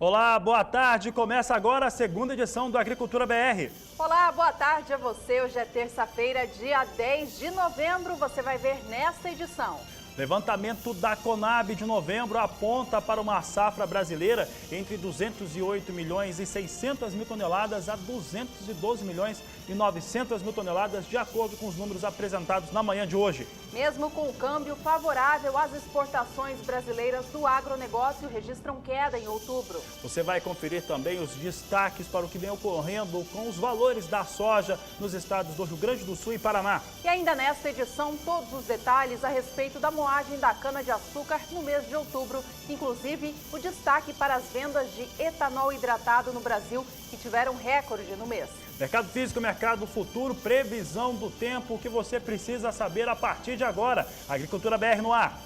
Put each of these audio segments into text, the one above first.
Olá, boa tarde. Começa agora a segunda edição do Agricultura BR. Olá, boa tarde a você. Hoje é terça-feira, dia 10 de novembro. Você vai ver nesta edição. Levantamento da Conab de novembro aponta para uma safra brasileira entre 208 milhões e 600 mil toneladas a 212 milhões e 900 mil toneladas, de acordo com os números apresentados na manhã de hoje. Mesmo com o câmbio favorável, as exportações brasileiras do agronegócio registram queda em outubro. Você vai conferir também os destaques para o que vem ocorrendo com os valores da soja nos estados do Rio Grande do Sul e Paraná. E ainda nesta edição, todos os detalhes a respeito da moagem da cana-de-açúcar no mês de outubro, inclusive o destaque para as vendas de etanol hidratado no Brasil, que tiveram recorde no mês. Mercado físico, mercado futuro, previsão do tempo, o que você precisa saber a partir de agora. Agricultura BR no ar.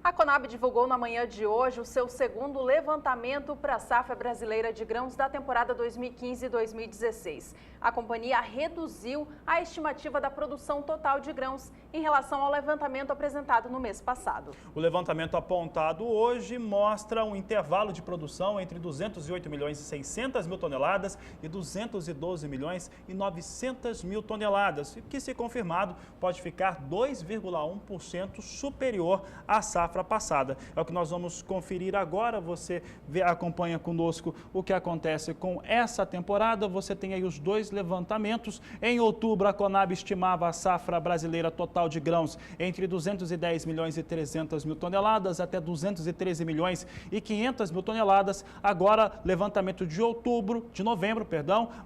A Conab divulgou na manhã de hoje o seu segundo levantamento para a safra brasileira de grãos da temporada 2015-2016. A companhia reduziu a estimativa da produção total de grãos em relação ao levantamento apresentado no mês passado. O levantamento apontado hoje mostra um intervalo de produção entre 208 milhões e 600 mil toneladas e 212 milhões e 900 mil toneladas, que, se confirmado, pode ficar 2,1% superior à safra passada. É o que nós vamos conferir agora. Você acompanha conosco o que acontece com essa temporada. Você tem aí os dois levantamentos. Em outubro, a Conab estimava a safra brasileira total de grãos entre 210 milhões e 300 mil toneladas até 213 milhões e 500 mil toneladas. Agora, levantamento de novembro,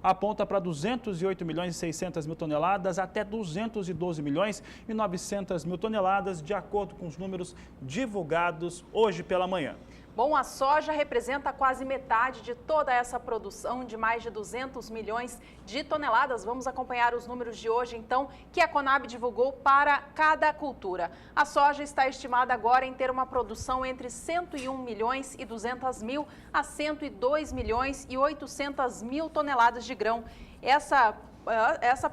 aponta para 208 milhões e 600 mil toneladas até 212 milhões e 900 mil toneladas, de acordo com os números divulgados hoje pela manhã. Bom, a soja representa quase metade de toda essa produção de mais de 200 milhões de toneladas. Vamos acompanhar os números de hoje, então, que a Conab divulgou para cada cultura. A soja está estimada agora em ter uma produção entre 101 milhões e 200 mil a 102 milhões e 800 mil toneladas de grão. Essa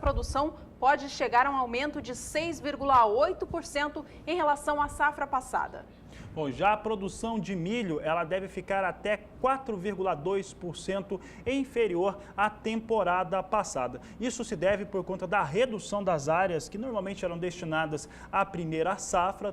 produção pode chegar a um aumento de 6,8% em relação à safra passada. Bom, já a produção de milho, ela deve ficar até 4,2% inferior à temporada passada. Isso se deve por conta da redução das áreas que normalmente eram destinadas à primeira safra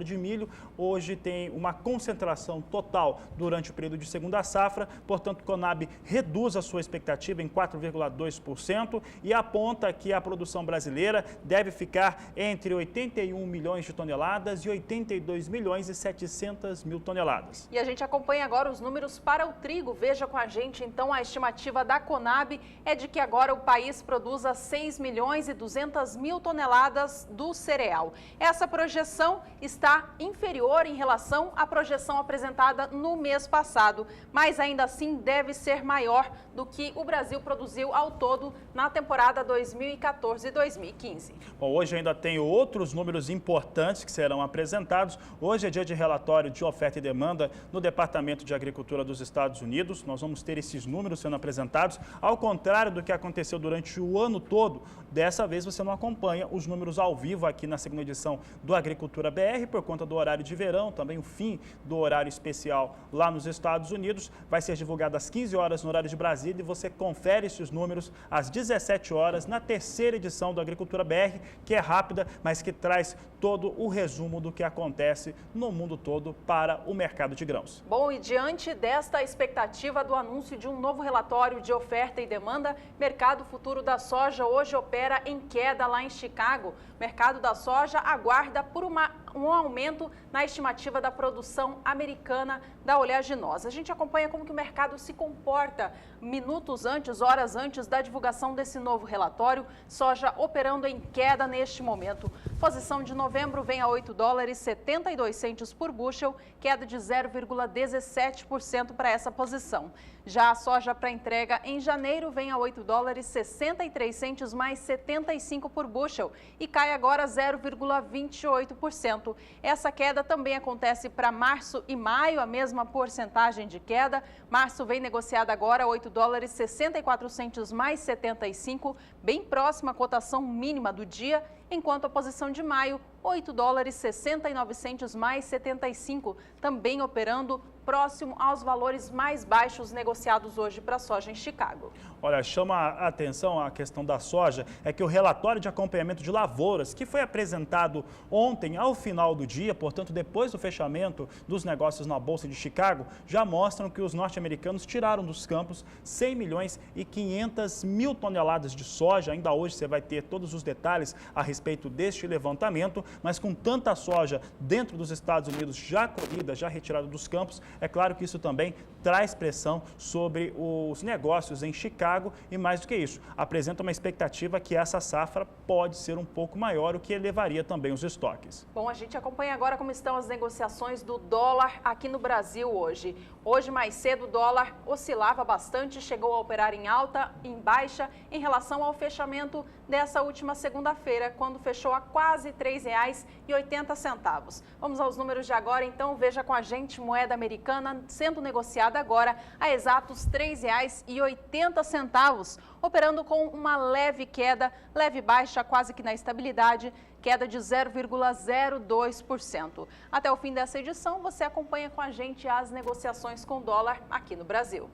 de milho. Hoje tem uma concentração total durante o período de segunda safra, portanto, Conab reduz a sua expectativa em 4,2% e aponta que a produção brasileira deve ficar entre 81 milhões de toneladas e 82 milhões e 700 mil toneladas. E a gente acompanha agora os números para o trigo. Veja com a gente, então, a estimativa da Conab é de que agora o país produza 6 milhões e 200 mil toneladas do cereal. Essa projeção está inferior em relação à projeção apresentada no mês passado, mas ainda assim deve ser maior do que o Brasil produziu ao todo na temporada 2014-2015. Bom, hoje ainda tem outros números importantes que serão apresentados. Hoje é dia de relatório de oferta e demanda no Departamento de Agricultura dos Estados Unidos. Nós vamos ter esses números sendo apresentados. Ao contrário do que aconteceu durante o ano todo, dessa vez você não acompanha os números ao vivo aqui na segunda edição do Agricultura BR, por conta do horário de verão, também o fim do horário especial lá nos Estados Unidos. Vai ser divulgado às 15 horas no horário de Brasília e você confere esses números às 17 horas na terceira edição do Agricultura BR, que é rápida, mas que traz todo o resumo do que acontece no mundo todo para o mercado de grãos. Bom, e diante desta expectativa do anúncio de um novo relatório de oferta e demanda, mercado futuro da soja hoje opera em queda lá em Chicago. O mercado da soja aguarda por um aumento na estimativa da produção americana da oleaginosa. A gente acompanha como que o mercado se comporta minutos antes, horas antes da divulgação desse novo relatório. Soja operando em queda neste momento. Posição de novembro vem a $8,72 por bushel, queda de 0,17% para essa posição. Já a soja para entrega em janeiro vem a $8,63 mais 75 por bushel e cai agora 0,28%. 2%. Essa queda também acontece para março e maio, a mesma porcentagem de queda. Março vem negociada agora $8,64 mais 75, bem próxima à cotação mínima do dia, enquanto a posição de maio, $8,69 mais 75, também operando próximo aos valores mais baixos negociados hoje para a soja em Chicago. Olha, chama a atenção a questão da soja, é que o relatório de acompanhamento de lavouras, que foi apresentado ontem ao final do dia, portanto depois do fechamento dos negócios na Bolsa de Chicago, já mostram que os norte-americanos tiraram dos campos 100 milhões e 500 mil toneladas de soja. Ainda hoje você vai ter todos os detalhes a respeito deste levantamento, mas com tanta soja dentro dos Estados Unidos já colhida, já retirada dos campos, é claro que isso também traz pressão sobre os negócios em Chicago e, mais do que isso, apresenta uma expectativa que essa safra pode ser um pouco maior, o que elevaria também os estoques. Bom, a gente acompanha agora como estão as negociações do dólar aqui no Brasil hoje. Hoje, mais cedo, o dólar oscilava bastante, chegou a operar em alta, em baixa, em relação ao fechamento dessa última segunda-feira, quando fechou a quase R$ 3,80. Vamos aos números de agora, então, veja com a gente moeda americana sendo negociada agora a exatos R$ 3,80, operando com uma leve queda, leve baixa, quase que na estabilidade, queda de 0,02%. Até o fim dessa edição, você acompanha com a gente as negociações com dólar aqui no Brasil.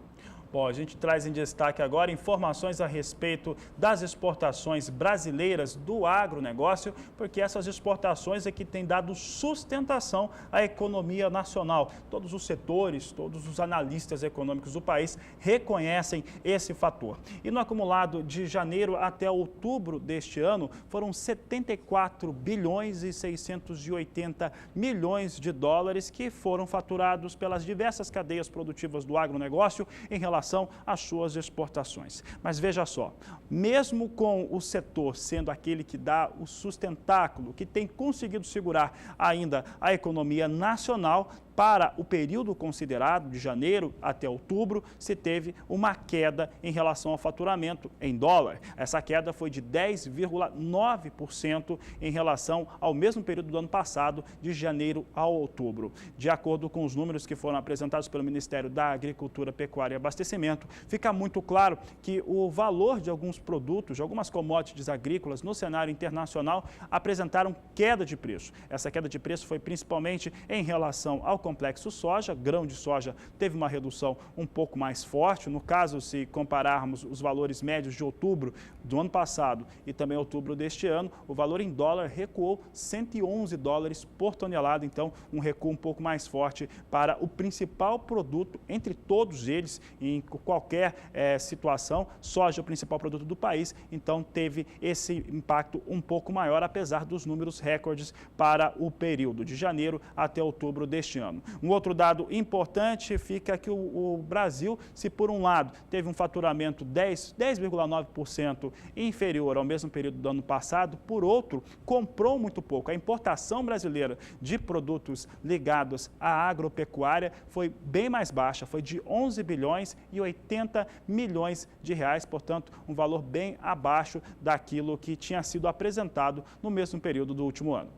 Bom, a gente traz em destaque agora informações a respeito das exportações brasileiras do agronegócio, porque essas exportações é que têm dado sustentação à economia nacional. Todos os setores, todos os analistas econômicos do país reconhecem esse fator. E no acumulado de janeiro até outubro deste ano, foram 74 bilhões e 680 milhões de dólares que foram faturados pelas diversas cadeias produtivas do agronegócio em relação às suas exportações. Mas veja só, mesmo com o setor sendo aquele que dá o sustentáculo, que tem conseguido segurar ainda a economia nacional, para o período considerado, de janeiro até outubro, se teve uma queda em relação ao faturamento em dólar. Essa queda foi de 10,9% em relação ao mesmo período do ano passado, de janeiro a outubro. De acordo com os números que foram apresentados pelo Ministério da Agricultura, Pecuária e Abastecimento, fica muito claro que o valor de alguns produtos, de algumas commodities agrícolas no cenário internacional apresentaram queda de preço. Essa queda de preço foi principalmente em relação ao complexo soja. Grão de soja teve uma redução um pouco mais forte. No caso, se compararmos os valores médios de outubro do ano passado e também outubro deste ano, o valor em dólar recuou 111 dólares por tonelada, então um recuo um pouco mais forte para o principal produto entre todos eles, em qualquer situação. Soja é o principal produto do país, então teve esse impacto um pouco maior, apesar dos números recordes para o período de janeiro até outubro deste ano. Um outro dado importante fica que o Brasil, se por um lado teve um faturamento 10,9% inferior ao mesmo período do ano passado, por outro, comprou muito pouco. A importação brasileira de produtos ligados à agropecuária foi bem mais baixa, foi de 11 bilhões e 80 milhões de reais, portanto, um valor bem abaixo daquilo que tinha sido apresentado no mesmo período do último ano.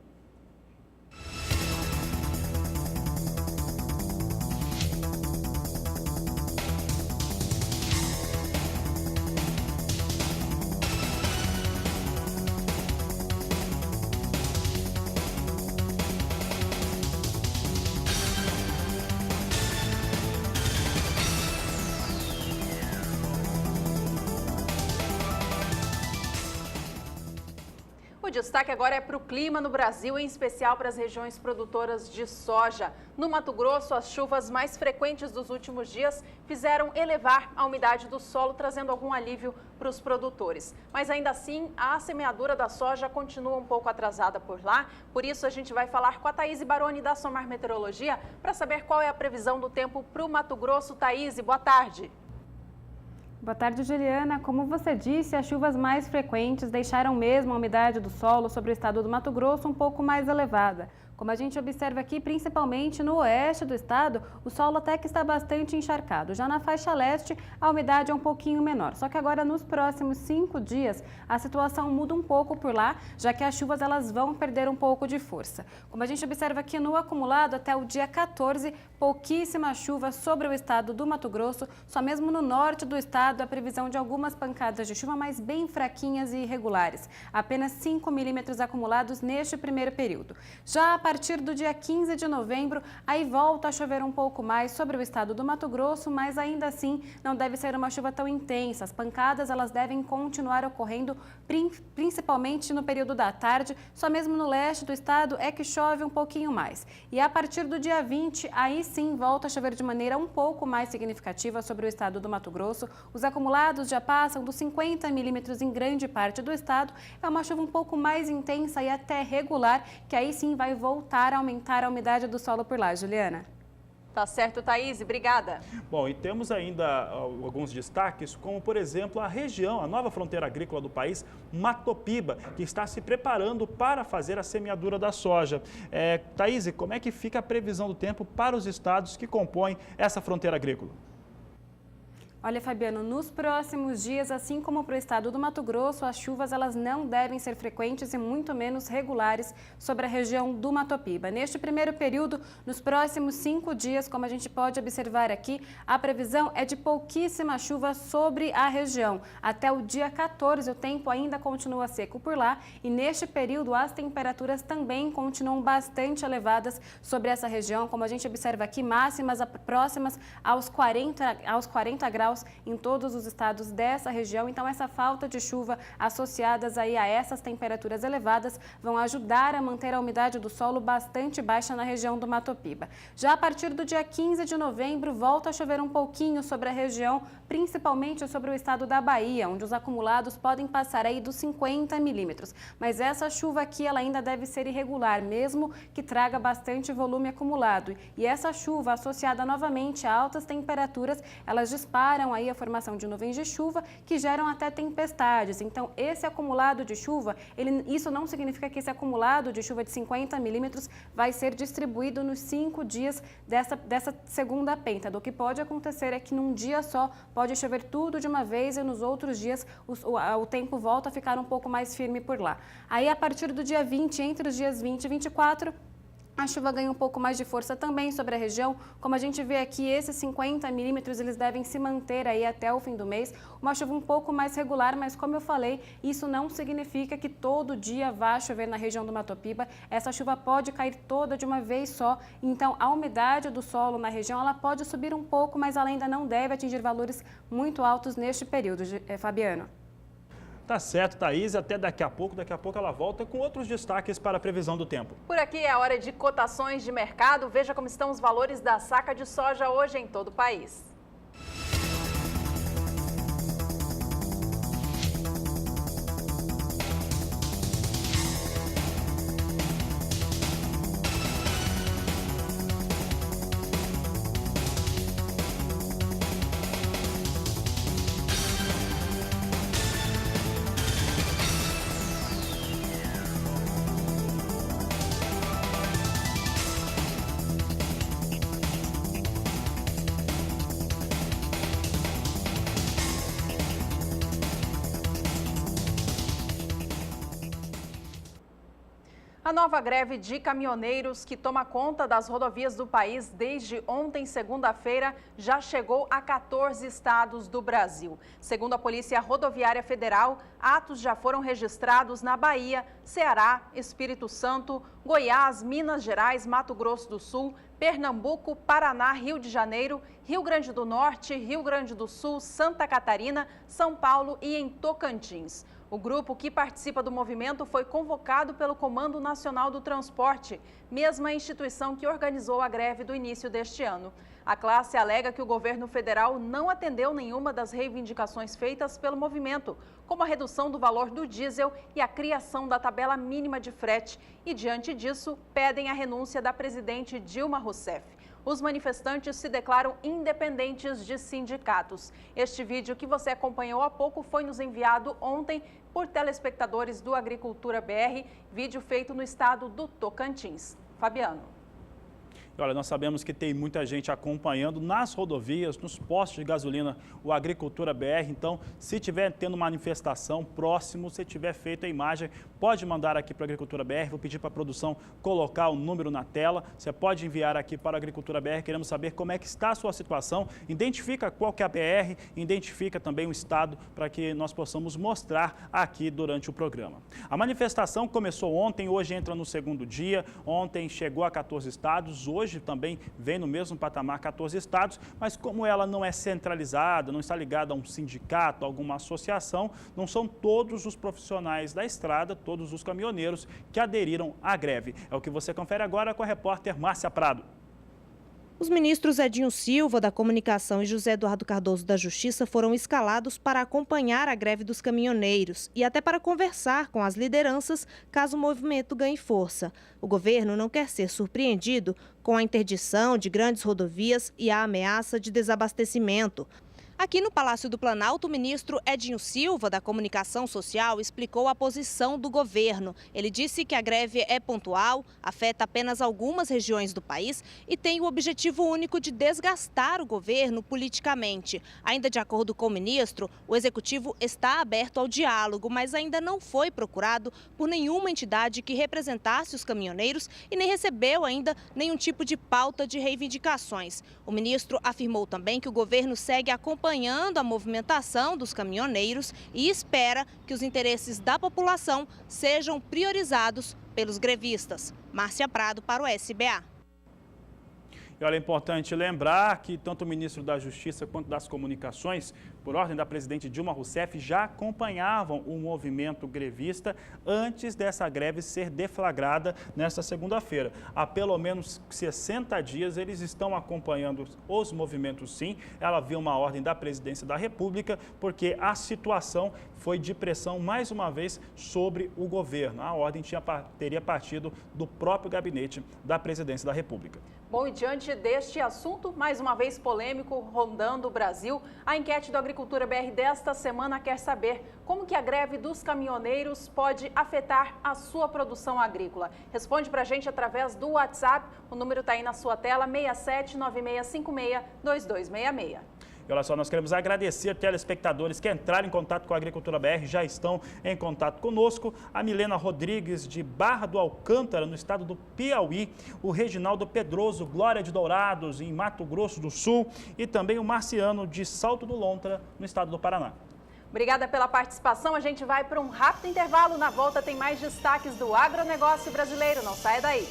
O destaque agora é para o clima no Brasil, em especial para as regiões produtoras de soja. No Mato Grosso, as chuvas mais frequentes dos últimos dias fizeram elevar a umidade do solo, trazendo algum alívio para os produtores. Mas ainda assim, a semeadura da soja continua um pouco atrasada por lá. Por isso, a gente vai falar com a Thaís Baroni da Somar Meteorologia para saber qual é a previsão do tempo para o Mato Grosso. Thaís, boa tarde. Boa tarde, Juliana. Como você disse, as chuvas mais frequentes deixaram mesmo a umidade do solo sobre o estado do Mato Grosso um pouco mais elevada. Como a gente observa aqui, principalmente no oeste do estado, o solo até que está bastante encharcado. Já na faixa leste, a umidade é um pouquinho menor. Só que agora, nos próximos 5 dias, a situação muda um pouco por lá, já que as chuvas elas vão perder um pouco de força. Como a gente observa aqui no acumulado, até o dia 14, pouquíssima chuva sobre o estado do Mato Grosso. Só mesmo no norte do estado, a previsão de algumas pancadas de chuva, mas bem fraquinhas e irregulares. Apenas 5 milímetros acumulados neste primeiro período. Já a partir do dia 15 de novembro, aí volta a chover um pouco mais sobre o estado do Mato Grosso, mas ainda assim não deve ser uma chuva tão intensa. As pancadas elas devem continuar ocorrendo principalmente no período da tarde. Só mesmo no leste do estado é que chove um pouquinho mais. E a partir do dia 20, aí sim volta a chover de maneira um pouco mais significativa sobre o estado do Mato Grosso. Os acumulados já passam dos 50 milímetros em grande parte do estado. É uma chuva um pouco mais intensa e até regular, que aí sim vai voltar a aumentar a umidade do solo por lá. Juliana. Tá certo, Thaís. Obrigada. Bom, e temos ainda alguns destaques, como, por exemplo, a região, a nova fronteira agrícola do país, Matopiba, que está se preparando para fazer a semeadura da soja. Thaís, como é que fica a previsão do tempo para os estados que compõem essa fronteira agrícola? Olha, Fabiano, nos próximos dias, assim como para o estado do Mato Grosso, as chuvas elas não devem ser frequentes e muito menos regulares sobre a região do Matopiba. Neste primeiro período, nos próximos 5 dias, como a gente pode observar aqui, a previsão é de pouquíssima chuva sobre a região. Até o dia 14, o tempo ainda continua seco por lá e neste período as temperaturas também continuam bastante elevadas sobre essa região, como a gente observa aqui, máximas próximas aos 40 graus em todos os estados dessa região. Então, essa falta de chuva associadas aí a essas temperaturas elevadas vão ajudar a manter a umidade do solo bastante baixa na região do Matopiba. Já a partir do dia 15 de novembro, volta a chover um pouquinho sobre a região, principalmente sobre o estado da Bahia, onde os acumulados podem passar aí dos 50 milímetros. Mas essa chuva aqui, ela ainda deve ser irregular, mesmo que traga bastante volume acumulado. E essa chuva, associada novamente a altas temperaturas, elas disparam aí a formação de nuvens de chuva que geram até tempestades. Então, esse acumulado de chuva, isso não significa que esse acumulado de chuva de 50 milímetros vai ser distribuído nos 5 dias dessa segunda pêntade. O que pode acontecer é que num dia só pode chover tudo de uma vez e nos outros dias o tempo volta a ficar um pouco mais firme por lá. Aí, a partir do dia 20, entre os dias 20 e 24, a chuva ganha um pouco mais de força também sobre a região. Como a gente vê aqui, esses 50 milímetros eles devem se manter aí até o fim do mês. Uma chuva um pouco mais regular, mas como eu falei, isso não significa que todo dia vá chover na região do Matopiba. Essa chuva pode cair toda de uma vez só. Então, a umidade do solo na região ela pode subir um pouco, mas ela ainda não deve atingir valores muito altos neste período, Fabiano. Tá certo, Thaís. Até daqui a pouco. Daqui a pouco ela volta com outros destaques para a previsão do tempo. Por aqui é a hora de cotações de mercado. Veja como estão os valores da saca de soja hoje em todo o país. A nova greve de caminhoneiros que toma conta das rodovias do país desde ontem, segunda-feira, já chegou a 14 estados do Brasil. Segundo a Polícia Rodoviária Federal, atos já foram registrados na Bahia, Ceará, Espírito Santo, Goiás, Minas Gerais, Mato Grosso do Sul, Pernambuco, Paraná, Rio de Janeiro, Rio Grande do Norte, Rio Grande do Sul, Santa Catarina, São Paulo e em Tocantins. O grupo que participa do movimento foi convocado pelo Comando Nacional do Transporte, mesma instituição que organizou a greve do início deste ano. A classe alega que o governo federal não atendeu nenhuma das reivindicações feitas pelo movimento, como a redução do valor do diesel e a criação da tabela mínima de frete, e diante disso, pedem a renúncia da presidente Dilma Rousseff. Os manifestantes se declaram independentes de sindicatos. Este vídeo que você acompanhou há pouco foi nos enviado ontem por telespectadores do Agricultura BR, vídeo feito no estado do Tocantins. Fabiano. Olha, nós sabemos que tem muita gente acompanhando nas rodovias, nos postos de gasolina, o Agricultura BR. Então, se estiver tendo manifestação próximo, se tiver feito a imagem, pode mandar aqui para a Agricultura BR. Vou pedir para a produção colocar o número na tela. Você pode enviar aqui para a Agricultura BR. Queremos saber como é que está a sua situação. Identifica qual que é a BR, identifica também o estado para que nós possamos mostrar aqui durante o programa. A manifestação começou ontem, hoje entra no segundo dia. Ontem chegou a 14 estados, hoje também vem no mesmo patamar 14 estados, mas como ela não é centralizada, não está ligada a um sindicato, a alguma associação, não são todos os profissionais da estrada, todos os caminhoneiros que aderiram à greve. É o que você confere agora com a repórter Márcia Prado. Os ministros Edinho Silva, da Comunicação, e José Eduardo Cardoso, da Justiça, foram escalados para acompanhar a greve dos caminhoneiros e até para conversar com as lideranças caso o movimento ganhe força. O governo não quer ser surpreendido com a interdição de grandes rodovias e a ameaça de desabastecimento. Aqui no Palácio do Planalto, o ministro Edinho Silva, da Comunicação Social, explicou a posição do governo. Ele disse que a greve é pontual, afeta apenas algumas regiões do país e tem o objetivo único de desgastar o governo politicamente. Ainda de acordo com o ministro, o executivo está aberto ao diálogo, mas ainda não foi procurado por nenhuma entidade que representasse os caminhoneiros e nem recebeu ainda nenhum tipo de pauta de reivindicações. O ministro afirmou também que o governo segue acompanhando a movimentação dos caminhoneiros e espera que os interesses da população sejam priorizados pelos grevistas. Márcia Prado para o SBA. E olha, é importante lembrar que tanto o ministro da Justiça quanto das Comunicações, por ordem da presidente Dilma Rousseff, já acompanhavam o movimento grevista antes dessa greve ser deflagrada nesta segunda-feira. Há pelo menos 60 dias eles estão acompanhando os movimentos, sim. Ela viu uma ordem da presidência da República porque a situação foi de pressão mais uma vez sobre o governo. A ordem teria partido do próprio gabinete da presidência da República. Bom, e diante deste assunto, mais uma vez polêmico, rondando o Brasil, a enquete do Agricultura BR desta semana quer saber como que a greve dos caminhoneiros pode afetar a sua produção agrícola. Responde pra gente através do WhatsApp, o número está aí na sua tela, 6796562266. E olha só, nós queremos agradecer telespectadores que entraram em contato com a Agricultura BR, já estão em contato conosco. A Milena Rodrigues, de Barra do Alcântara, no estado do Piauí. O Reginaldo Pedroso, Glória de Dourados, em Mato Grosso do Sul. E também o Marciano, de Salto do Lontra, no estado do Paraná. Obrigada pela participação. A gente vai para um rápido intervalo. Na volta tem mais destaques do agronegócio brasileiro. Não saia daí.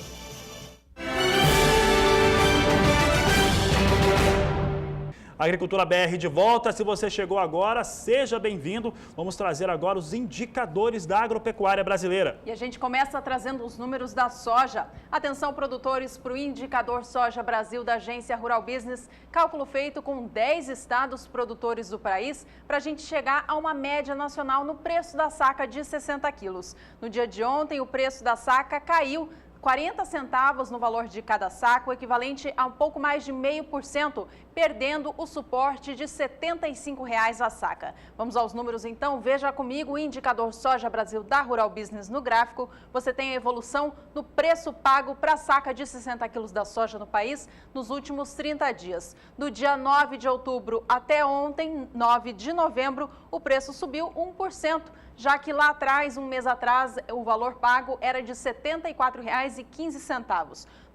Agricultura BR de volta. Se você chegou agora, seja bem-vindo. Vamos trazer agora os indicadores da agropecuária brasileira. E a gente começa trazendo os números da soja. Atenção, produtores, para o indicador Soja Brasil da Agência Rural Business. Cálculo feito com 10 estados produtores do país para a gente chegar a uma média nacional no preço da saca de 60 quilos. No dia de ontem, o preço da saca caiu 40 centavos no valor de cada saco, equivalente a um pouco mais de 0,5%, perdendo o suporte de R$ 75 a saca. Vamos aos números então, veja comigo o indicador Soja Brasil da Rural Business no gráfico. Você tem a evolução no preço pago para a saca de 60 quilos da soja no país nos últimos 30 dias. Do dia 9 de outubro até ontem, 9 de novembro, o preço subiu 1%. Já que lá atrás, um mês atrás, o valor pago era de R$ 74,15.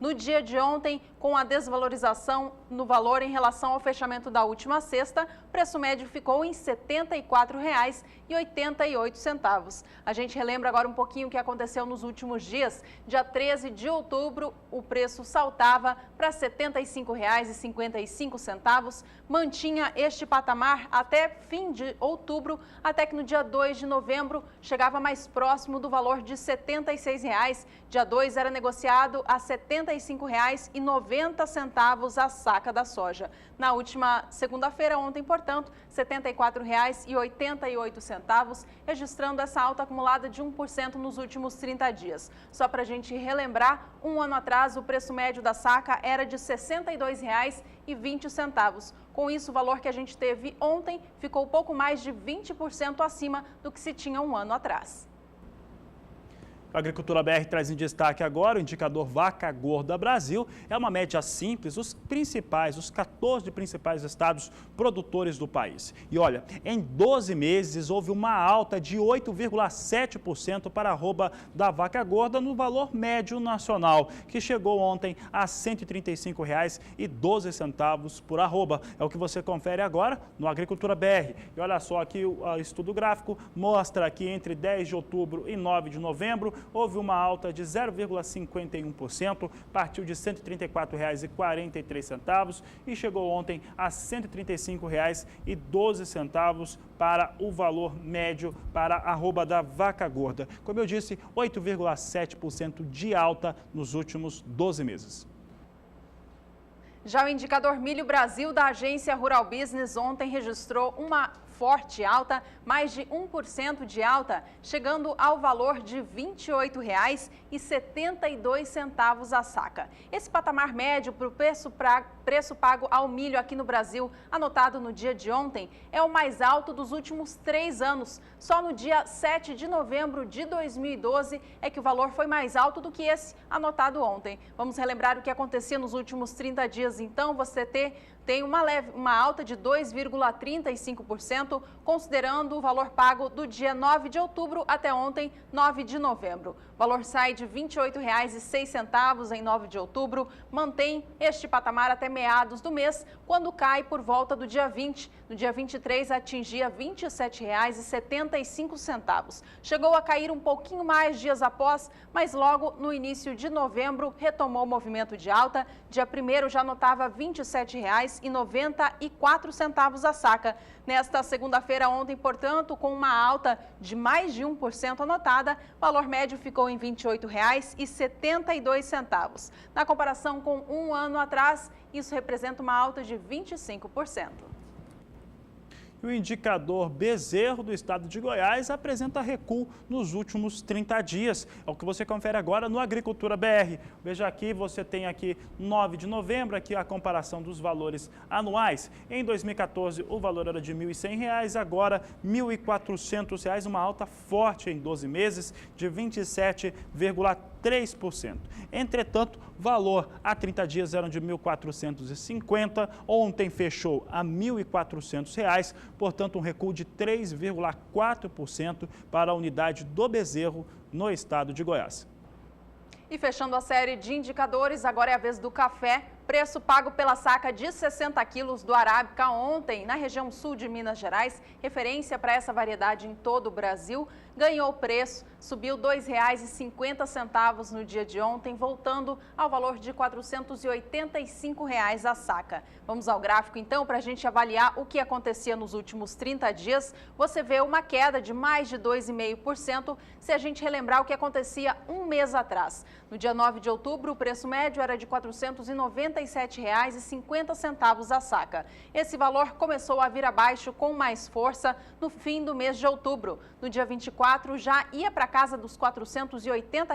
No dia de ontem, com a desvalorização no valor em relação ao fechamento da última sexta, o preço médio ficou em R$ 74,88. A gente relembra agora um pouquinho o que aconteceu nos últimos dias. Dia 13 de outubro, o preço saltava para R$ 75,55, mantinha este patamar até fim de outubro, até que no dia 2 de novembro chegava mais próximo do valor de R$ 76,00. Dia 2 era negociado a R$ 75,90 a saca da soja. Na última segunda-feira, ontem, portanto, R$ 74,88, registrando essa alta acumulada de 1% nos últimos 30 dias. Só para a gente relembrar, um ano atrás, o preço médio da saca era de R$ 62,20. Com isso, o valor que a gente teve ontem ficou pouco mais de 20% acima do que se tinha um ano atrás. A Agricultura BR traz em destaque agora o indicador Vaca Gorda Brasil. É uma média simples, os 14 principais estados produtores do país. E olha, em 12 meses houve uma alta de 8,7% para a arroba da vaca gorda no valor médio nacional, que chegou ontem a R$ 135,12 por arroba. É o que você confere agora no Agricultura BR. E olha só aqui o estudo gráfico mostra que entre 10 de outubro e 9 de novembro houve uma alta de 0,51%, partiu de R$ 134,43 e chegou ontem a R$ 135,12 para o valor médio para a arroba da vaca gorda. Como eu disse, 8,7% de alta nos últimos 12 meses. Já o indicador Milho Brasil da agência Rural Business ontem registrou uma forte alta, mais de 1% de alta, chegando ao valor de R$ 28,72 a saca. Esse patamar médio para o preço pago ao milho aqui no Brasil, anotado no dia de ontem, é o mais alto dos últimos 3 anos. Só no dia 7 de novembro de 2012 é que o valor foi mais alto do que esse anotado ontem. Vamos relembrar o que acontecia nos últimos 30 dias, então. Você tem uma alta de 2,35%, considerando o valor pago do dia 9 de outubro até ontem, 9 de novembro. O valor sai de R$ 28,06 em 9 de outubro, mantém este patamar até meados do mês, quando cai por volta do dia 20. No dia 23, atingia R$ 27,75. Chegou a cair um pouquinho mais dias após, mas logo no início de novembro retomou o movimento de alta. Dia 1º já notava R$ 27,94 a saca. Nesta segunda-feira ontem, portanto, com uma alta de mais de 1% anotada, o valor médio ficou em R$ 28,72. Na comparação com um ano atrás, isso representa uma alta de 25%. O indicador Bezerro do estado de Goiás apresenta recuo nos últimos 30 dias. É o que você confere agora no Agricultura BR. Veja aqui, você tem aqui 9 de novembro, aqui a comparação dos valores anuais. Em 2014, o valor era de R$ 1.100, agora R$ 1.400, uma alta forte em 12 meses de 27,3%. Entretanto, valor há 30 dias eram de R$ 1.450, ontem fechou a R$ 1.400, portanto um recuo de 3,4% para a unidade do Bezerro no estado de Goiás. E fechando a série de indicadores, agora é a vez do café. Preço pago pela saca de 60 quilos do Arábica ontem na região sul de Minas Gerais, referência para essa variedade em todo o Brasil, ganhou preço, subiu R$ 2,50 no dia de ontem, voltando ao valor de R$ 485 a saca. Vamos ao gráfico então para a gente avaliar o que acontecia nos últimos 30 dias. Você vê uma queda de mais de 2,5% se a gente relembrar o que acontecia um mês atrás. No dia 9 de outubro, o preço médio era de R$ 497,50 a saca. Esse valor começou a vir abaixo com mais força no fim do mês de outubro. No dia 24, já ia para casa dos R$ 480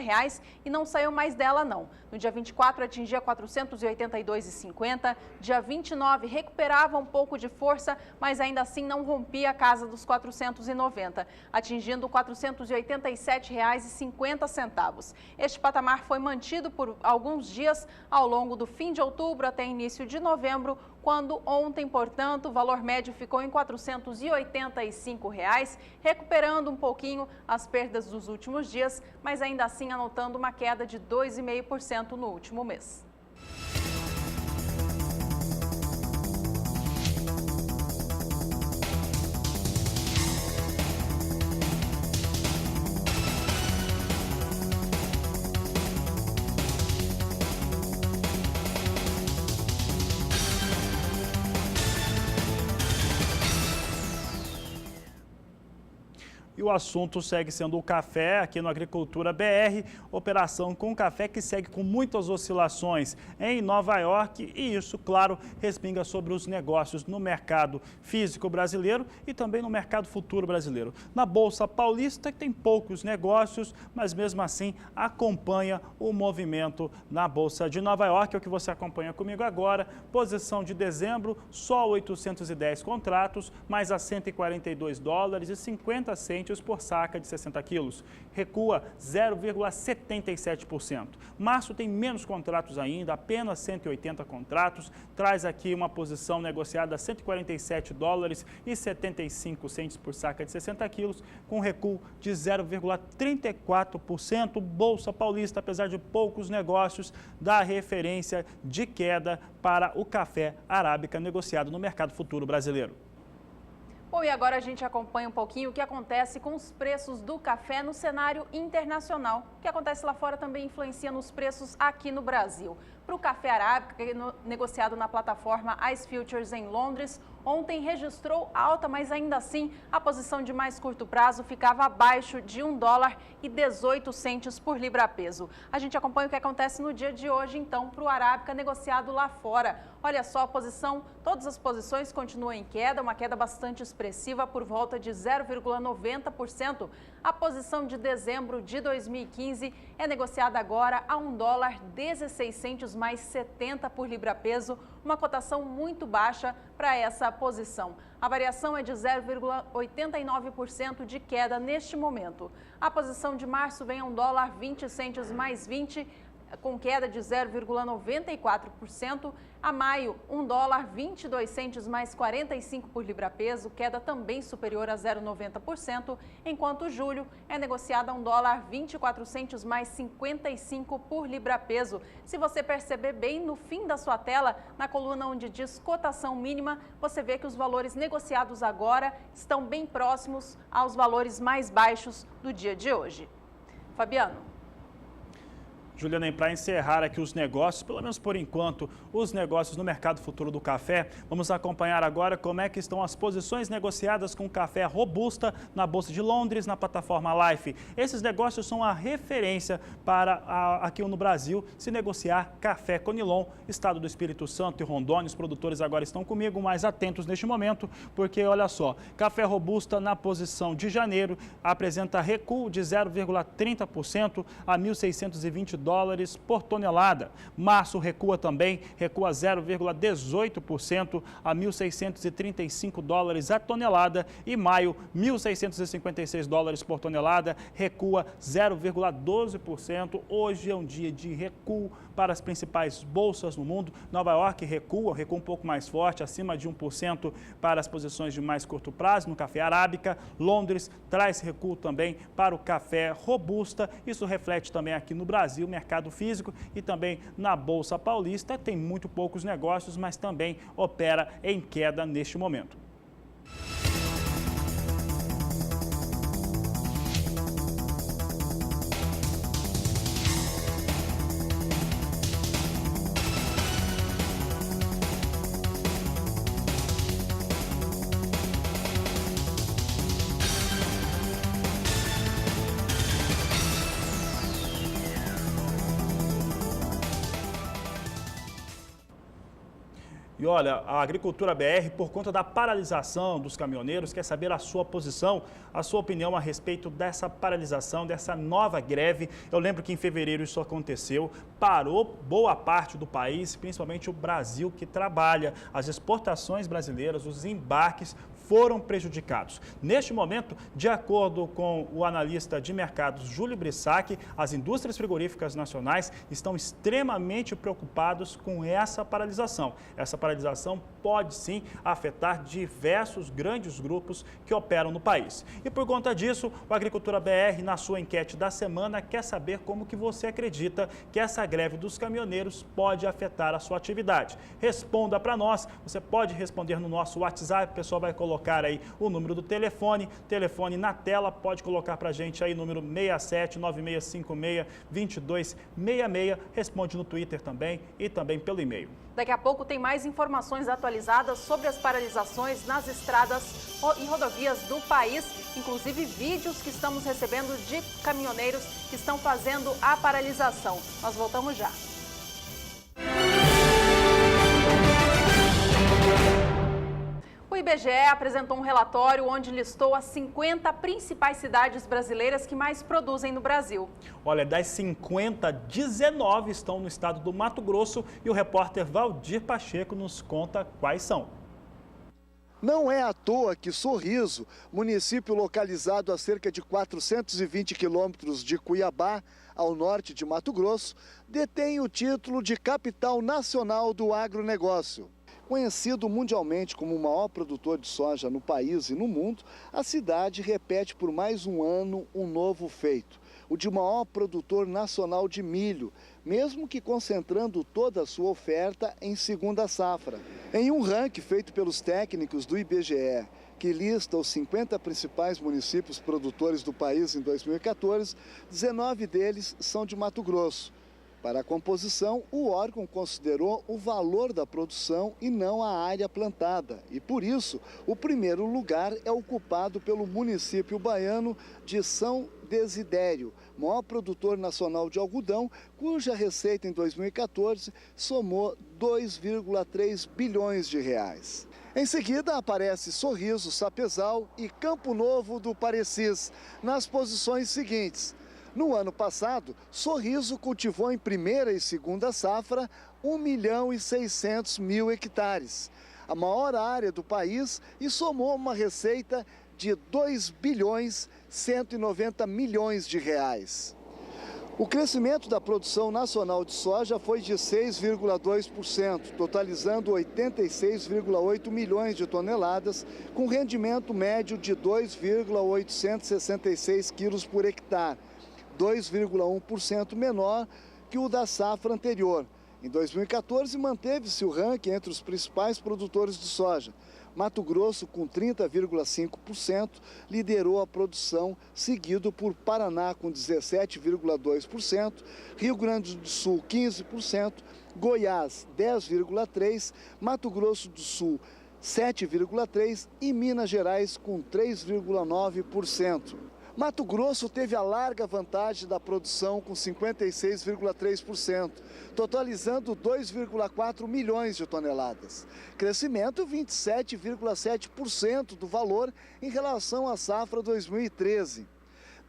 e não saiu mais dela, não. No dia 24, atingia R$ 482,50. Dia 29, recuperava um pouco de força, mas ainda assim não rompia a casa dos R$ 490, atingindo R$ 487,50. Este patamar foi mantido por alguns dias ao longo do fim de outubro até início de novembro, quando ontem, portanto, o valor médio ficou em R$ 485, recuperando um pouquinho as perdas dos últimos dias, mas ainda assim anotando uma queda de 2,5% no último mês. E o assunto segue sendo o café aqui no Agricultura BR, operação com café que segue com muitas oscilações em Nova York e isso, claro, respinga sobre os negócios no mercado físico brasileiro e também no mercado futuro brasileiro. Na Bolsa Paulista tem poucos negócios, mas mesmo assim acompanha o movimento na Bolsa de Nova York, é o que você acompanha comigo agora. Posição de dezembro, só 810 contratos, mais a $142,50 centes por saca de 60 quilos, recua 0,77%. Março tem menos contratos ainda, apenas 180 contratos, traz aqui uma posição negociada a 147 dólares e 75 centes por saca de 60 quilos, com recuo de 0,34%. Bolsa Paulista, apesar de poucos negócios, dá referência de queda para o café arábica negociado no mercado futuro brasileiro. Bom, e agora a gente acompanha um pouquinho o que acontece com os preços do café no cenário internacional. O que acontece lá fora também influencia nos preços aqui no Brasil. Para o café arábica, negociado na plataforma Ice Futures em Londres, ontem registrou alta, mas ainda assim a posição de mais curto prazo ficava abaixo de $1,18 por libra-peso. A gente acompanha o que acontece no dia de hoje, então, para o arábica negociado lá fora. Olha só a posição, todas as posições continuam em queda, uma queda bastante expressiva por volta de 0,90%. A posição de dezembro de 2015 é negociada agora a $1,16 mais 70 por libra-peso, uma cotação muito baixa para essa posição. A variação é de 0,89% de queda neste momento. A posição de março vem a $1,20 mais 20, com queda de 0,94%. A maio, $1,22 mais 45 por libra-peso, queda também superior a 0,90%, enquanto julho é negociada a $1,24 mais 55 por libra-peso. Se você perceber bem no fim da sua tela, na coluna onde diz cotação mínima, você vê que os valores negociados agora estão bem próximos aos valores mais baixos do dia de hoje. Fabiano. Juliana, e para encerrar aqui os negócios, pelo menos por enquanto, os negócios no mercado futuro do café, vamos acompanhar agora como é que estão as posições negociadas com café robusta na Bolsa de Londres, na plataforma Life. Esses negócios são a referência para aqui no Brasil se negociar café Conilon, estado do Espírito Santo e Rondônia. Os produtores agora estão comigo, mais atentos neste momento, porque olha só, café robusta na posição de janeiro apresenta recuo de 0,30% a $1.620 por tonelada. Março recua também, recua 0,18% a $1.635 a tonelada e maio $1.656 por tonelada, recua 0,12%. Hoje é um dia de recuo para as principais bolsas no mundo. Nova York recua um pouco mais forte, acima de 1% para as posições de mais curto prazo no café arábica. Londres traz recuo também para o café robusta. Isso reflete também aqui no Brasil, mercado físico, e também na Bolsa Paulista. Tem muito poucos negócios, mas também opera em queda neste momento. E olha, a Agricultura BR, por conta da paralisação dos caminhoneiros, quer saber a sua posição, a sua opinião a respeito dessa paralisação, dessa nova greve. Eu lembro que em fevereiro isso aconteceu, parou boa parte do país, principalmente o Brasil que trabalha. As exportações brasileiras, os embarques foram prejudicados. Neste momento, de acordo com o analista de mercados Júlio Brissac, as indústrias frigoríficas nacionais estão extremamente preocupados com essa paralisação. Essa paralisação pode sim afetar diversos grandes grupos que operam no país. E por conta disso, o Agricultura BR, na sua enquete da semana, quer saber como que você acredita que essa greve dos caminhoneiros pode afetar a sua atividade. Responda para nós, você pode responder no nosso WhatsApp, o pessoal vai colocar aí o número do telefone na tela, pode colocar para a gente aí, número 6796562266, responde no Twitter também e também pelo e-mail. Daqui a pouco tem mais informações atualizadas sobre as paralisações nas estradas e rodovias do país, inclusive vídeos que estamos recebendo de caminhoneiros que estão fazendo a paralisação. Nós voltamos já. O IBGE apresentou um relatório onde listou as 50 principais cidades brasileiras que mais produzem no Brasil. Olha, das 50, 19 estão no estado do Mato Grosso e o repórter Valdir Pacheco nos conta quais são. Não é à toa que Sorriso, município localizado a cerca de 420 quilômetros de Cuiabá, ao norte de Mato Grosso, detém o título de capital nacional do agronegócio. Conhecido mundialmente como o maior produtor de soja no país e no mundo, a cidade repete por mais um ano um novo feito, o de maior produtor nacional de milho, mesmo que concentrando toda a sua oferta em segunda safra. Em um ranking feito pelos técnicos do IBGE, que lista os 50 principais municípios produtores do país em 2014, 19 deles são de Mato Grosso. Para a composição, o órgão considerou o valor da produção e não a área plantada. E, por isso, o primeiro lugar é ocupado pelo município baiano de São Desidério, maior produtor nacional de algodão, cuja receita em 2014 somou 2,3 bilhões de reais. Em seguida, aparece Sorriso, Sapezal e Campo Novo do Parecis, nas posições seguintes. No ano passado, Sorriso cultivou em primeira e segunda safra 1.600.000 hectares, a maior área do país, e somou uma receita de 2,190 bilhões de reais. O crescimento da produção nacional de soja foi de 6,2%, totalizando 86,8 milhões de toneladas, com rendimento médio de 2,866 quilos por hectare, 2,1% menor que o da safra anterior. Em 2014, manteve-se o ranking entre os principais produtores de soja. Mato Grosso, com 30,5%, liderou a produção, seguido por Paraná, com 17,2%, Rio Grande do Sul, 15%, Goiás, 10,3%, Mato Grosso do Sul, 7,3% e Minas Gerais, com 3,9%. Mato Grosso teve a larga vantagem da produção com 56,3%, totalizando 2,4 milhões de toneladas. Crescimento 27,7% do valor em relação à safra 2013.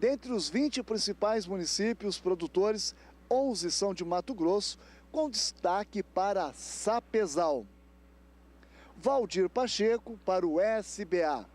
Dentre os 20 principais municípios produtores, 11 são de Mato Grosso, com destaque para Sapezal. Valdir Pacheco para o SBA.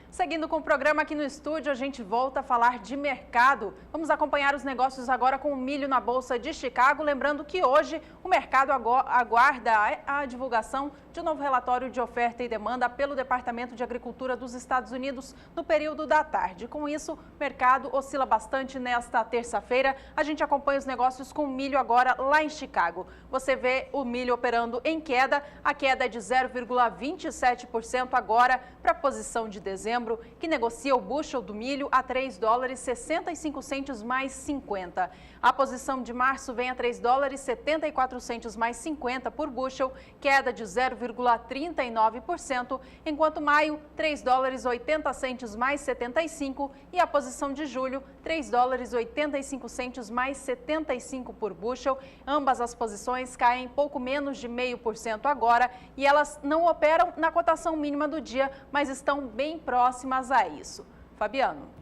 Seguindo com o programa aqui no estúdio, a gente volta a falar de mercado. Vamos acompanhar os negócios agora com o milho na Bolsa de Chicago. Lembrando que hoje o mercado aguarda a divulgação de um novo relatório de oferta e demanda pelo Departamento de Agricultura dos Estados Unidos no período da tarde. Com isso, o mercado oscila bastante nesta terça-feira. A gente acompanha os negócios com o milho agora lá em Chicago. Você vê o milho operando em queda. A queda é de 0,27% agora para a posição de dezembro, que negocia o bushel do milho a $3,65 mais 50. A posição de março vem a $3,74 mais 50 por bushel, queda de 0,39%, enquanto maio $3,80 mais 75 e a posição de julho $3,85 mais 75 por bushel. Ambas as posições caem pouco menos de 0,5% agora e elas não operam na cotação mínima do dia, mas estão bem próximas a isso. Fabiano.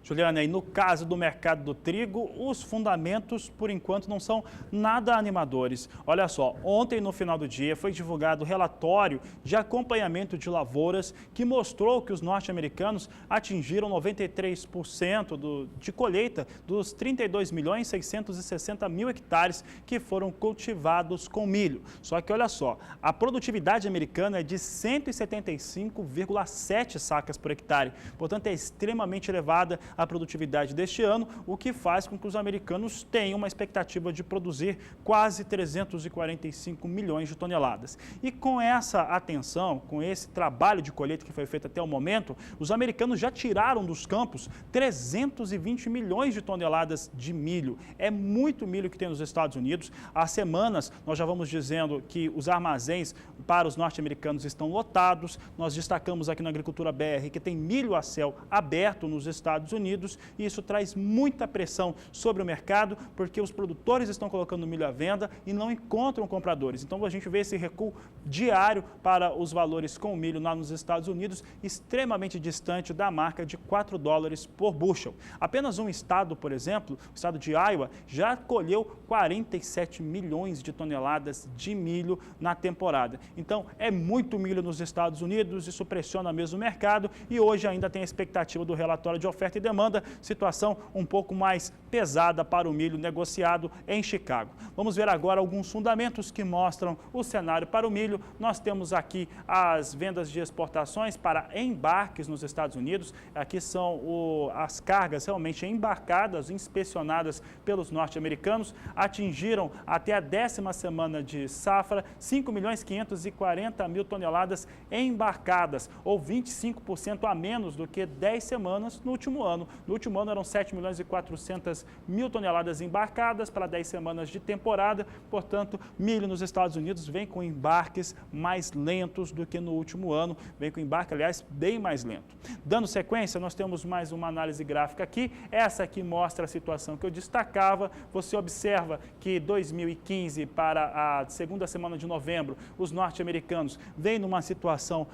Juliana, e no caso do mercado do trigo, os fundamentos, por enquanto, não são nada animadores. Olha só, ontem, no final do dia, foi divulgado o relatório de acompanhamento de lavouras que mostrou que os norte-americanos atingiram 93% de colheita dos 32.660.000 hectares que foram cultivados com milho. Só que, olha só, a produtividade americana é de 175,7 sacas por hectare. Portanto, é extremamente elevada a produtividade deste ano, o que faz com que os americanos tenham uma expectativa de produzir quase 345 milhões de toneladas. E com essa atenção, com esse trabalho de colheita que foi feito até o momento, os americanos já tiraram dos campos 320 milhões de toneladas de milho. É muito milho que tem nos Estados Unidos. Há semanas nós já vamos dizendo que os armazéns para os norte-americanos estão lotados. Nós destacamos aqui na Agricultura BR que tem milho a céu aberto nos Estados Unidos. Unidos e isso traz muita pressão sobre o mercado, porque os produtores estão colocando milho à venda e não encontram compradores. Então a gente vê esse recuo diário para os valores com milho lá nos Estados Unidos, extremamente distante da marca de $4 por bushel. Apenas um estado, por exemplo, o estado de Iowa, já colheu 47 milhões de toneladas de milho na temporada. Então é muito milho nos Estados Unidos, isso pressiona mesmo o mercado e hoje ainda tem a expectativa do relatório de oferta e demanda, situação um pouco mais pesada para o milho negociado em Chicago. Vamos ver agora alguns fundamentos que mostram o cenário para o milho. Nós temos aqui as vendas de exportações para embarques nos Estados Unidos. Aqui são as cargas realmente embarcadas, inspecionadas pelos norte-americanos, atingiram até a 10ª semana de safra 5.540.000 toneladas embarcadas, ou 25% a menos do que 10 semanas no último ano. No último ano eram 7.400.000 toneladas embarcadas para 10 semanas de temporada, portanto, milho nos Estados Unidos vem com embarques mais lentos do que no último ano, vem com embarque, aliás, bem mais lento. Dando sequência, nós temos mais uma análise gráfica aqui, essa aqui mostra a situação que eu destacava, você observa que 2015 para a segunda semana de novembro, os norte-americanos vêm numa situação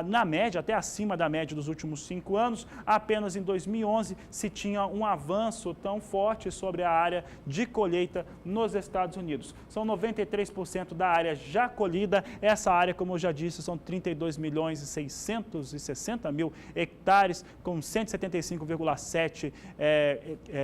na média, até acima da média dos últimos 5 anos, apenas em 2011 se tinha um avanço tão forte sobre a área de colheita nos Estados Unidos. São 93% da área já colhida, essa área, como eu já disse, são 32.660.000 hectares, com 175,7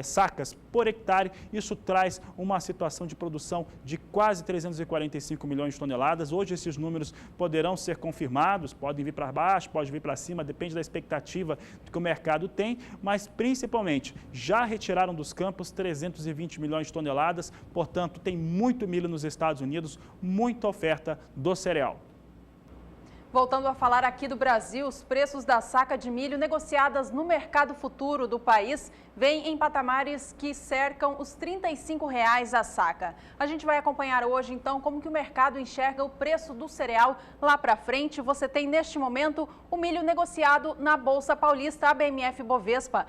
sacas por hectare. Isso traz uma situação de produção de quase 345 milhões de toneladas. Hoje esses números poderão ser confirmados, podem vir para baixo, pode vir para cima, depende da expectativa que o mercado tem, mas principalmente já retiraram dos campos 320 milhões de toneladas, portanto tem muito milho nos Estados Unidos, muita oferta do cereal. Voltando a falar aqui do Brasil, os preços da saca de milho negociadas no mercado futuro do país vêm em patamares que cercam os R$ 35,00 a saca. A gente vai acompanhar hoje, então, como que o mercado enxerga o preço do cereal lá para frente. Você tem, neste momento, o milho negociado na Bolsa Paulista, ABMF Bovespa.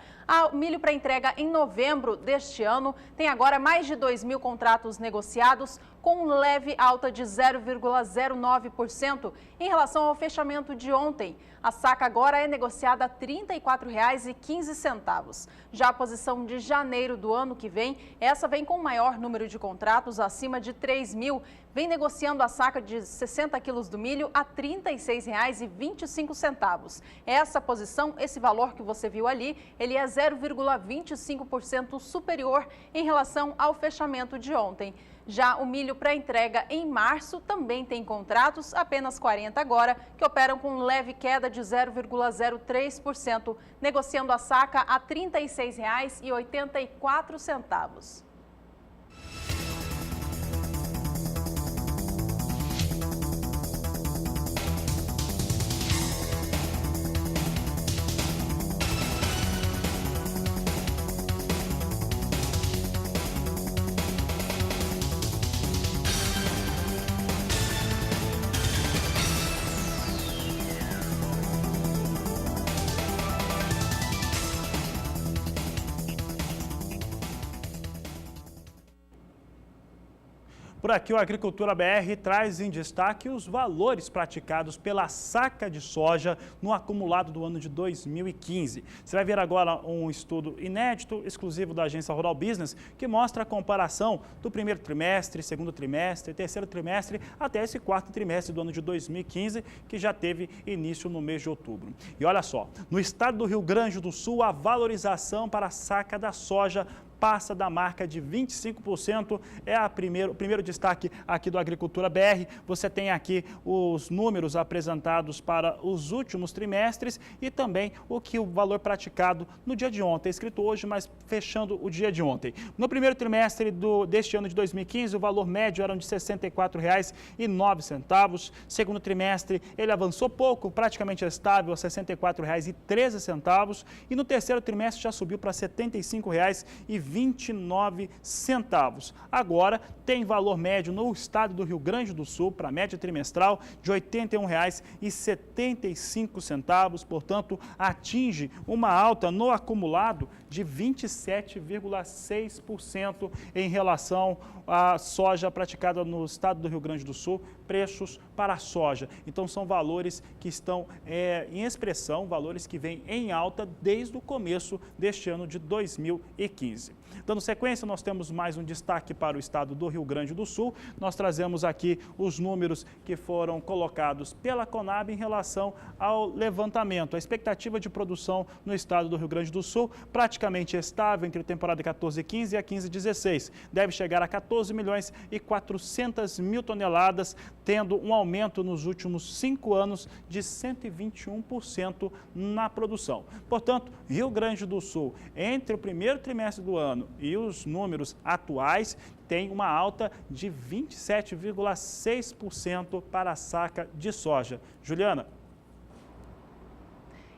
O milho para entrega em novembro deste ano tem agora mais de 2.000 contratos negociados, com leve alta de 0,09% em relação ao fechamento de ontem. A saca agora é negociada a R$ 34,15. Já a posição de janeiro do ano que vem, essa vem com o maior número de contratos, acima de 3.000. Vem negociando a saca de 60 quilos do milho a R$ 36,25. Essa posição, esse valor que você viu ali, ele é 0,25% superior em relação ao fechamento de ontem. Já o milho para entrega em março também tem contratos, apenas 40 agora, que operam com leve queda de 0,03%, negociando a saca a R$ 36,84. Por aqui, o Agricultura BR traz em destaque os valores praticados pela saca de soja no acumulado do ano de 2015. Você vai ver agora um estudo inédito, exclusivo da agência Rural Business, que mostra a comparação do primeiro trimestre, segundo trimestre, terceiro trimestre, até esse quarto trimestre do ano de 2015, que já teve início no mês de outubro. E olha só, no estado do Rio Grande do Sul, a valorização para a saca da soja passa da marca de 25%, é o primeiro destaque aqui do Agricultura BR. Você tem aqui os números apresentados para os últimos trimestres e também o valor praticado no dia de ontem, escrito hoje, mas fechando o dia de ontem. No primeiro trimestre deste ano de 2015, o valor médio era de R$ 64,09. Segundo trimestre, ele avançou pouco, praticamente estável, a R$ 64,13. E no terceiro trimestre já subiu para R$ 75,20. 29 centavos. Agora tem valor médio no estado do Rio Grande do Sul para a média trimestral de R$ 81,75, portanto atinge uma alta no acumulado de 27,6% em relação à soja praticada no estado do Rio Grande do Sul, preços para a soja. Então são valores que estão em expressão, valores que vêm em alta desde o começo deste ano de 2015. Dando sequência, nós temos mais um destaque para o estado do Rio Grande do Sul. Nós trazemos aqui os números que foram colocados pela Conab em relação ao levantamento. A expectativa de produção no estado do Rio Grande do Sul praticamente estável entre a temporada 14-15 e a 15-16. Deve chegar a 14 milhões e 400 mil toneladas, tendo um aumento nos últimos 5 anos de 121% na produção. Portanto, Rio Grande do Sul, entre o primeiro trimestre do ano e os números atuais, tem uma alta de 27,6% para a saca de soja. Juliana.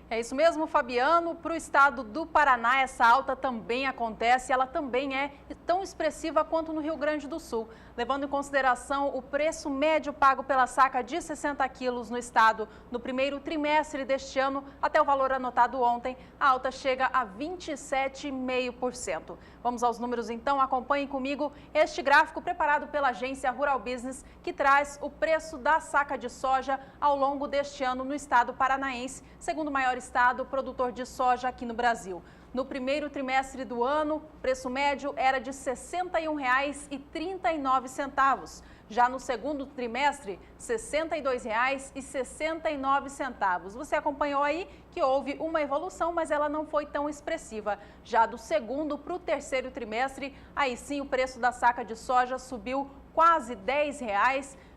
É isso mesmo, Fabiano. Para o estado do Paraná, essa alta também acontece, ela também é tão expressiva quanto no Rio Grande do Sul. Levando em consideração o preço médio pago pela saca de 60 quilos no estado no primeiro trimestre deste ano, até o valor anotado ontem, a alta chega a 27,5%. Vamos aos números então, acompanhem comigo este gráfico preparado pela agência Rural Business, que traz o preço da saca de soja ao longo deste ano no estado paranaense, segundo o maior estado produtor de soja aqui no Brasil. No primeiro trimestre do ano, o preço médio era de R$ 61,39. Já no segundo trimestre, R$ 62,69. Você acompanhou aí que houve uma evolução, mas ela não foi tão expressiva. Já do segundo para o terceiro trimestre, aí sim o preço da saca de soja subiu quase R$ 10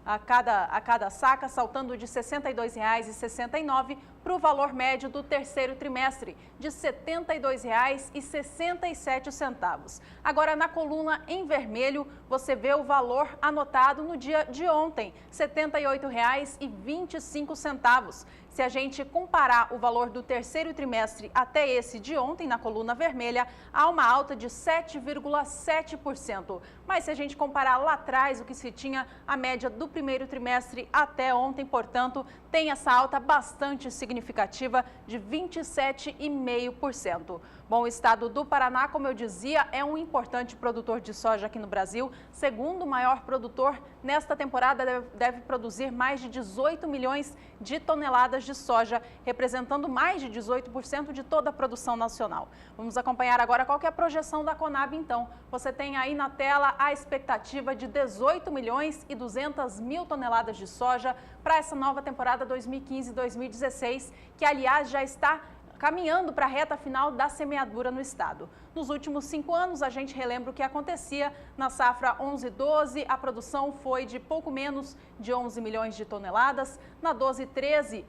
a cada saca, saltando de R$ 62,69 para o valor médio do terceiro trimestre, de R$ 72,67. Agora, na coluna em vermelho, você vê o valor anotado no dia de ontem, R$ 78,25. Se a gente comparar o valor do terceiro trimestre até esse de ontem, na coluna vermelha, há uma alta de 7,7%. Mas se a gente comparar lá atrás, o que se tinha, a média do primeiro trimestre até ontem, portanto, tem essa alta bastante significativa de 27,5%. Bom, o estado do Paraná, como eu dizia, é um importante produtor de soja aqui no Brasil. Segundo maior produtor, nesta temporada deve produzir mais de 18 milhões de toneladas de soja, representando mais de 18% de toda a produção nacional. Vamos acompanhar agora qual que é a projeção da Conab, então. Você tem aí na tela a expectativa de 18 milhões e 200 mil toneladas de soja para essa nova temporada 2015-2016, que, aliás, já está caminhando para a reta final da semeadura no estado. Nos últimos 5 anos, a gente relembra o que acontecia. Na safra 11-12, a produção foi de pouco menos de 11 milhões de toneladas. Na 12-13,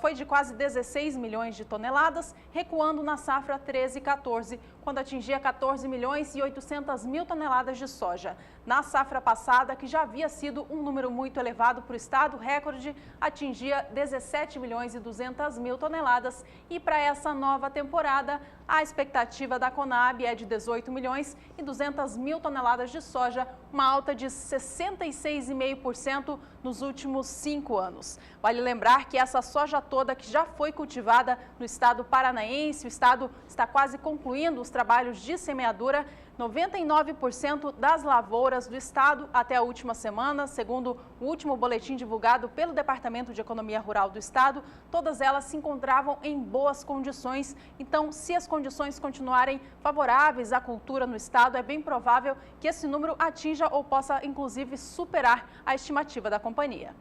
foi de quase 16 milhões de toneladas, recuando na safra 13-14, quando atingia 14 milhões e 800 mil toneladas de soja. Na safra passada, que já havia sido um número muito elevado para o estado, recorde, atingia 17 milhões e 200 mil toneladas. E para essa nova temporada, a expectativa da Conab é de 18 milhões e 200 mil toneladas de soja, uma alta de 66,5% nos últimos 5 anos. Vale lembrar que essa soja toda que já foi cultivada no estado paranaense, o estado está quase concluindo os trabalhos de semeadura. 99% das lavouras do estado até a última semana, segundo o último boletim divulgado pelo Departamento de Economia Rural do estado, todas elas se encontravam em boas condições. Então, se as condições continuarem favoráveis à cultura no estado, é bem provável que esse número atinja ou possa, inclusive, superar a estimativa da companhia.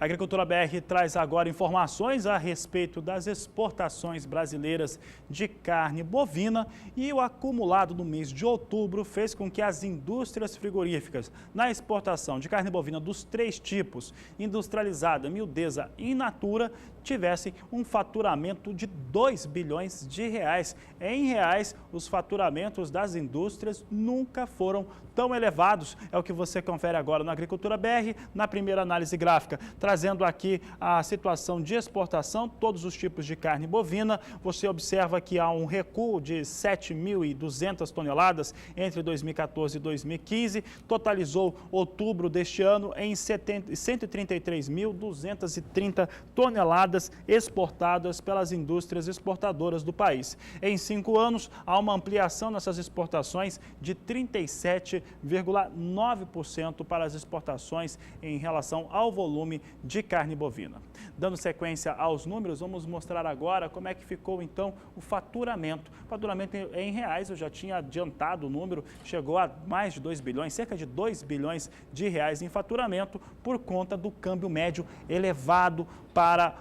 A Agricultura BR traz agora informações a respeito das exportações brasileiras de carne bovina e o acumulado do mês de outubro fez com que as indústrias frigoríficas na exportação de carne bovina dos 3 tipos, industrializada, miudeza e in natura, tivessem um faturamento de 2 bilhões de reais. Em reais, os faturamentos das indústrias nunca foram tão elevados. É o que você confere agora na Agricultura BR, na primeira análise gráfica, trazendo aqui a situação de exportação, todos os tipos de carne bovina. Você observa que há um recuo de 7.200 toneladas entre 2014 e 2015, totalizou outubro deste ano em 133.230 toneladas exportadas pelas indústrias exportadoras do país. Em 5 anos, há uma ampliação nessas exportações de 37,9% para as exportações em relação ao volume de carne bovina. Dando sequência aos números, vamos mostrar agora como é que ficou então o faturamento. O faturamento em reais, eu já tinha adiantado o número, chegou a mais de 2 bilhões, cerca de 2 bilhões de reais em faturamento por conta do câmbio médio elevado para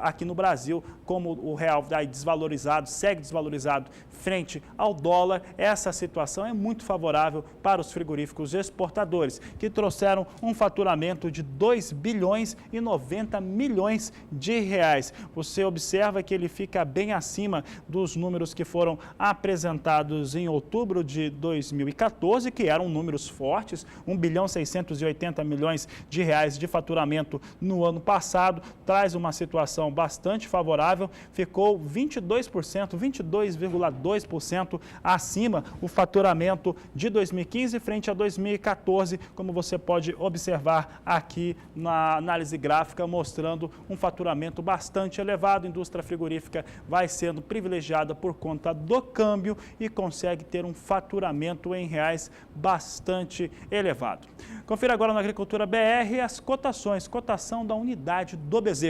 aqui no Brasil, como o real vai desvalorizado, segue desvalorizado frente ao dólar. Essa situação é muito favorável para os frigoríficos exportadores, que trouxeram um faturamento de 2 bilhões e 90 milhões de reais. Você observa que ele fica bem acima dos números que foram apresentados em outubro de 2014, que eram números fortes, 1 bilhão 680 milhões de reais de faturamento no ano passado, traz uma situação bastante favorável, ficou 22,2% acima o faturamento de 2015 frente a 2014, como você pode observar aqui na análise gráfica, mostrando um faturamento bastante elevado. A indústria frigorífica vai sendo privilegiada por conta do câmbio e consegue ter um faturamento em reais bastante elevado. Confira agora na Agricultura BR as cotações, cotação da unidade do bezerro.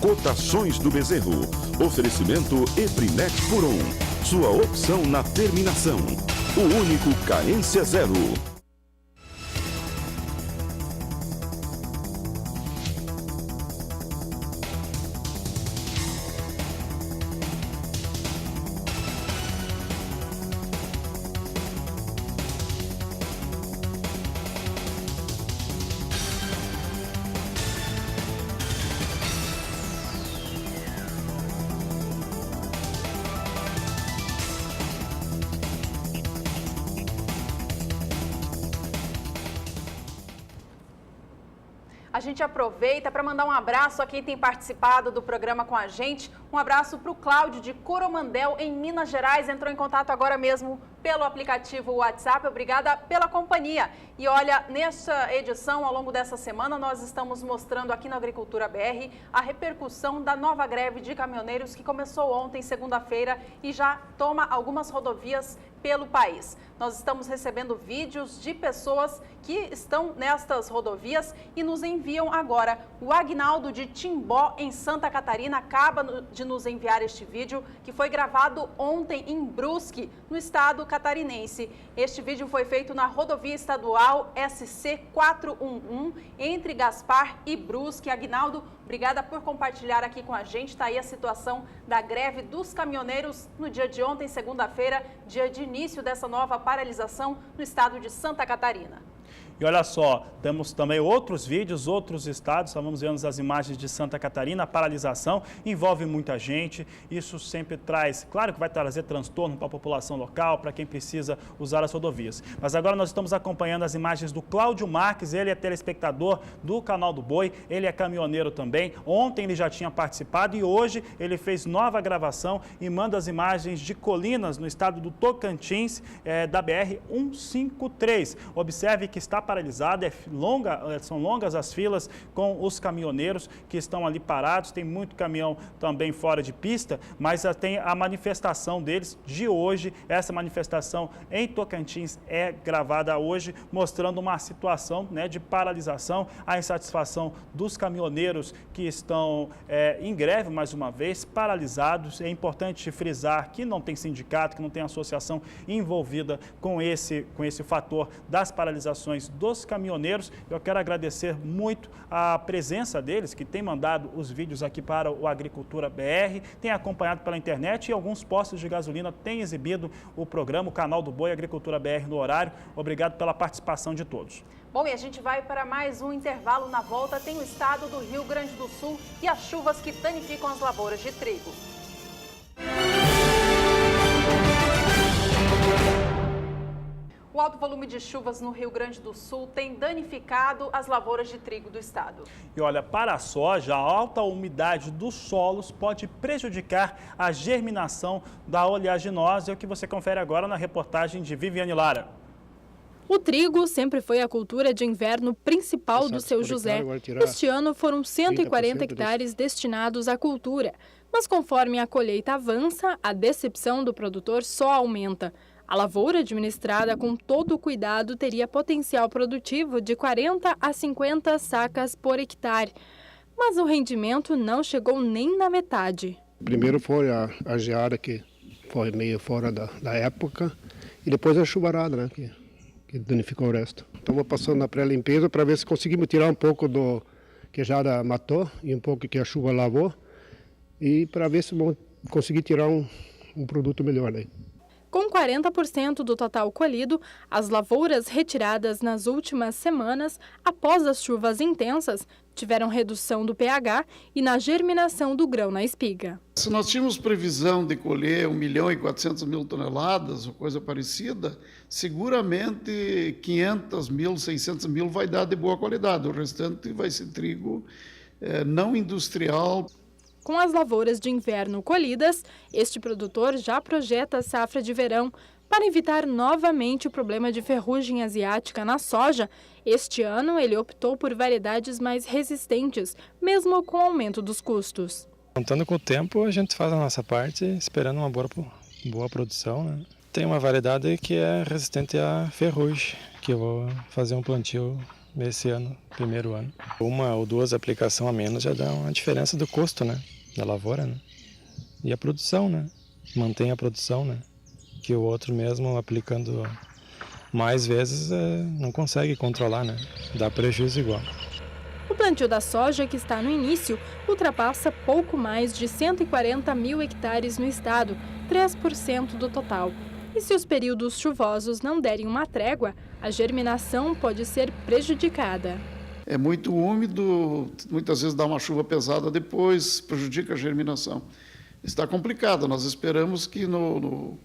Cotações do bezerro. Oferecimento Eprinet por 1. Sua opção na terminação. O único carência zero. A gente aproveita para mandar um abraço a quem tem participado do programa com a gente. Um abraço para o Cláudio de Coromandel, em Minas Gerais. Entrou em contato agora mesmo pelo aplicativo WhatsApp. Obrigada pela companhia. E olha, nesta edição, ao longo dessa semana, nós estamos mostrando aqui na Agricultura BR a repercussão da nova greve de caminhoneiros que começou ontem, segunda-feira, e já toma algumas rodovias pelo país. Nós estamos recebendo vídeos de pessoas que estão nestas rodovias e nos enviam agora. O Agnaldo de Timbó, em Santa Catarina, acaba de nos enviar este vídeo, que foi gravado ontem em Brusque, no estado catarinense. Este vídeo foi feito na rodovia estadual SC 411, entre Gaspar e Brusque. Agnaldo, obrigada por compartilhar aqui com a gente. Está aí a situação da greve dos caminhoneiros no dia de ontem, segunda-feira, dia de início dessa nova paralisação no estado de Santa Catarina. E olha só, temos também outros vídeos, outros estados, vamos vendo as imagens de Santa Catarina, a paralisação envolve muita gente, isso sempre traz, claro que vai trazer transtorno para a população local, para quem precisa usar as rodovias. Mas agora nós estamos acompanhando as imagens do Cláudio Marques, ele é telespectador do Canal do Boi, ele é caminhoneiro também, ontem ele já tinha participado e hoje ele fez nova gravação e manda as imagens de Colinas, no estado do Tocantins, da BR-153. Observe que está paralisada, são longas as filas com os caminhoneiros que estão ali parados, tem muito caminhão também fora de pista, mas tem a manifestação deles de hoje. Essa manifestação em Tocantins é gravada hoje, mostrando uma situação, né, de paralisação, a insatisfação dos caminhoneiros que estão em greve, mais uma vez, paralisados. É importante frisar que não tem sindicato, que não tem associação envolvida com esse fator das paralisações dos caminhoneiros. Eu quero agradecer muito a presença deles, que tem mandado os vídeos aqui para o Agricultura BR, tem acompanhado pela internet e alguns postos de gasolina têm exibido o programa, o canal do Boi Agricultura BR no horário. Obrigado pela participação de todos. Bom, e a gente vai para mais um intervalo. Na volta tem o estado do Rio Grande do Sul e as chuvas que danificam as lavouras de trigo. O alto volume de chuvas no Rio Grande do Sul tem danificado as lavouras de trigo do estado. E olha, para a soja, a alta umidade dos solos pode prejudicar a germinação da oleaginose, é o que você confere agora na reportagem de Viviane Lara. O trigo sempre foi a cultura de inverno principal do seu José. Este ano foram 140 hectares destinados à cultura, mas conforme a colheita avança, a decepção do produtor só aumenta. A lavoura administrada com todo o cuidado teria potencial produtivo de 40 a 50 sacas por hectare, mas o rendimento não chegou nem na metade. Primeiro foi a geada, que foi meio fora da época, e depois a chuvarada, né, que danificou o resto. Estamos passando na pré-limpeza para ver se conseguimos tirar um pouco do que a geada matou e um pouco que a chuva lavou, e para ver se vamos conseguir tirar um produto melhor daí. Com 40% do total colhido, as lavouras retiradas nas últimas semanas, após as chuvas intensas, tiveram redução do pH e na germinação do grão na espiga. Se nós tínhamos previsão de colher 1.400.000 toneladas ou coisa parecida, seguramente 500.000, 600.000 vai dar de boa qualidade. O restante vai ser trigo não industrial. Com as lavouras de inverno colhidas, este produtor já projeta a safra de verão. Para evitar novamente o problema de ferrugem asiática na soja, este ano ele optou por variedades mais resistentes, mesmo com o aumento dos custos. Contando com o tempo, a gente faz a nossa parte, esperando uma boa produção, né? Tem uma variedade que é resistente à ferrugem, que eu vou fazer um plantio esse ano, primeiro ano. Uma ou duas aplicações a menos já dá uma diferença do custo, né, da lavoura, né? E a produção, né? Mantém a produção, né? Que o outro mesmo aplicando mais vezes não consegue controlar, né? Dá prejuízo igual. O plantio da soja, que está no início, ultrapassa pouco mais de 140.000 hectares no estado, 3% do total. E se os períodos chuvosos não derem uma trégua, a germinação pode ser prejudicada. É muito úmido, muitas vezes dá uma chuva pesada depois, prejudica a germinação. Está complicado, nós esperamos que no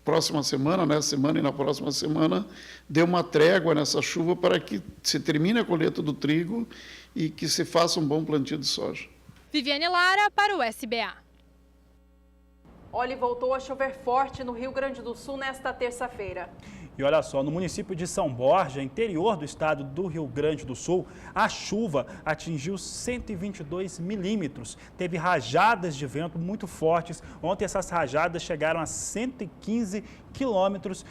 próxima semana, nessa semana e na próxima semana, dê uma trégua nessa chuva para que se termine a colheita do trigo e que se faça um bom plantio de soja. Viviane Lara para o SBA. Olha, voltou a chover forte no Rio Grande do Sul nesta terça-feira. E olha só, no município de São Borja, interior do estado do Rio Grande do Sul, a chuva atingiu 122 milímetros. Teve rajadas de vento muito fortes. Ontem essas rajadas chegaram a 115 quilômetros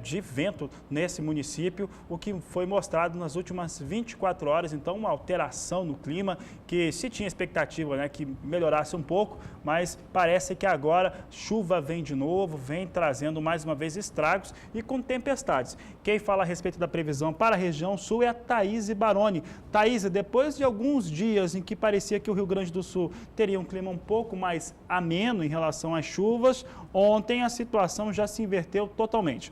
de vento nesse município, o que foi mostrado nas últimas 24 horas. Então, uma alteração no clima que se tinha expectativa, né, que melhorasse um pouco, mas parece que agora chuva vem de novo, vem trazendo mais uma vez estragos e com tempestades. Quem fala a respeito da previsão para a região sul é a Thaís Baroni. Thaís, depois de alguns dias em que parecia que o Rio Grande do Sul teria um clima um pouco mais ameno em relação às chuvas, ontem a situação já se inverteu totalmente.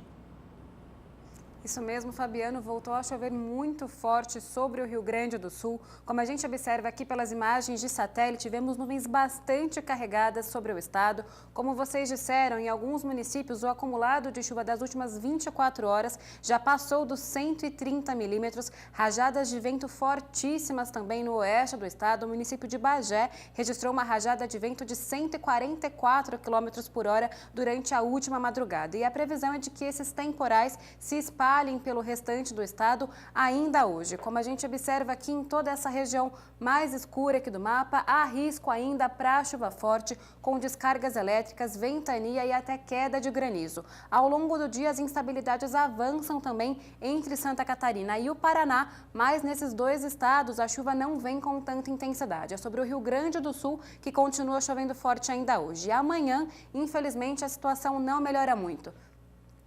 Isso mesmo, Fabiano, voltou a chover muito forte sobre o Rio Grande do Sul. Como a gente observa aqui pelas imagens de satélite, vemos nuvens bastante carregadas sobre o estado. Como vocês disseram, em alguns municípios, o acumulado de chuva das últimas 24 horas já passou dos 130 milímetros. Rajadas de vento fortíssimas também no oeste do estado. O município de Bagé registrou uma rajada de vento de 144 km por hora durante a última madrugada. E a previsão é de que esses temporais se espalhem espalhem pelo restante do estado ainda hoje. Como a gente observa aqui em toda essa região mais escura aqui do mapa, há risco ainda para chuva forte, com descargas elétricas, ventania e até queda de granizo. Ao longo do dia, as instabilidades avançam também entre Santa Catarina e o Paraná, mas nesses dois estados a chuva não vem com tanta intensidade. É sobre o Rio Grande do Sul que continua chovendo forte ainda hoje. E amanhã, infelizmente, a situação não melhora muito.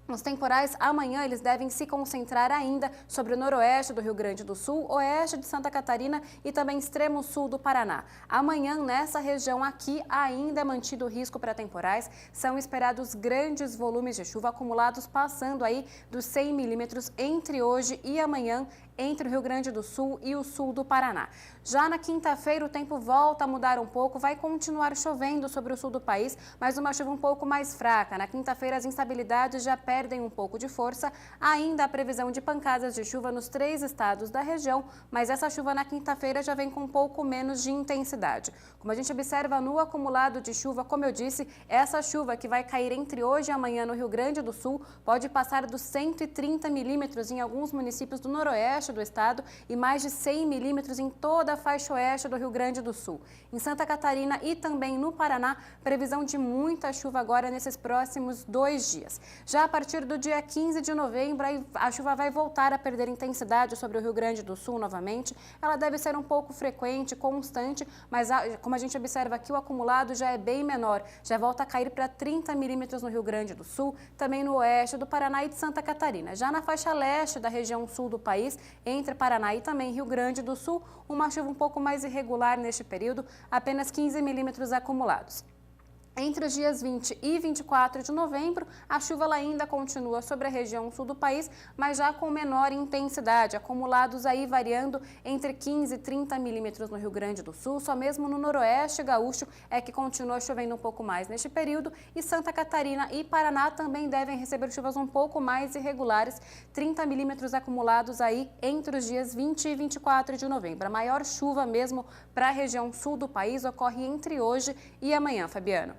Os temporais, amanhã, eles devem se concentrar ainda sobre o noroeste do Rio Grande do Sul, oeste de Santa Catarina e também extremo sul do Paraná. Amanhã, nessa região aqui, ainda é mantido o risco para temporais. São esperados grandes volumes de chuva acumulados, passando aí dos 100 milímetros entre hoje e amanhã, entre o Rio Grande do Sul e o sul do Paraná. Já na quinta-feira, o tempo volta a mudar um pouco, vai continuar chovendo sobre o sul do país, mas uma chuva um pouco mais fraca. Na quinta-feira, as instabilidades já perdem um pouco de força. Ainda há previsão de pancadas de chuva nos 3 estados da região, mas essa chuva na quinta-feira já vem com um pouco menos de intensidade. Como a gente observa no acumulado de chuva, como eu disse, essa chuva que vai cair entre hoje e amanhã no Rio Grande do Sul pode passar dos 130 milímetros em alguns municípios do noroeste do estado e mais de 100 milímetros em toda a faixa oeste do Rio Grande do Sul. Em Santa Catarina e também no Paraná, previsão de muita chuva agora nesses próximos 2 dias. Já a partir do dia 15 de novembro, a chuva vai voltar a perder intensidade sobre o Rio Grande do Sul novamente. Ela deve ser um pouco frequente, constante, mas como a gente observa aqui, o acumulado já é bem menor. Já volta a cair para 30 milímetros no Rio Grande do Sul, também no oeste do Paraná e de Santa Catarina. Já na faixa leste da região sul do país, entre Paraná e também Rio Grande do Sul, uma chuva um pouco mais irregular neste período, apenas 15 milímetros acumulados. Entre os dias 20 e 24 de novembro, a chuva ela ainda continua sobre a região sul do país, mas já com menor intensidade, acumulados aí variando entre 15 e 30 milímetros no Rio Grande do Sul. Só mesmo no noroeste gaúcho é que continua chovendo um pouco mais neste período, e Santa Catarina e Paraná também devem receber chuvas um pouco mais irregulares, 30 milímetros acumulados aí entre os dias 20 e 24 de novembro. A maior chuva mesmo para a região sul do país ocorre entre hoje e amanhã, Fabiano.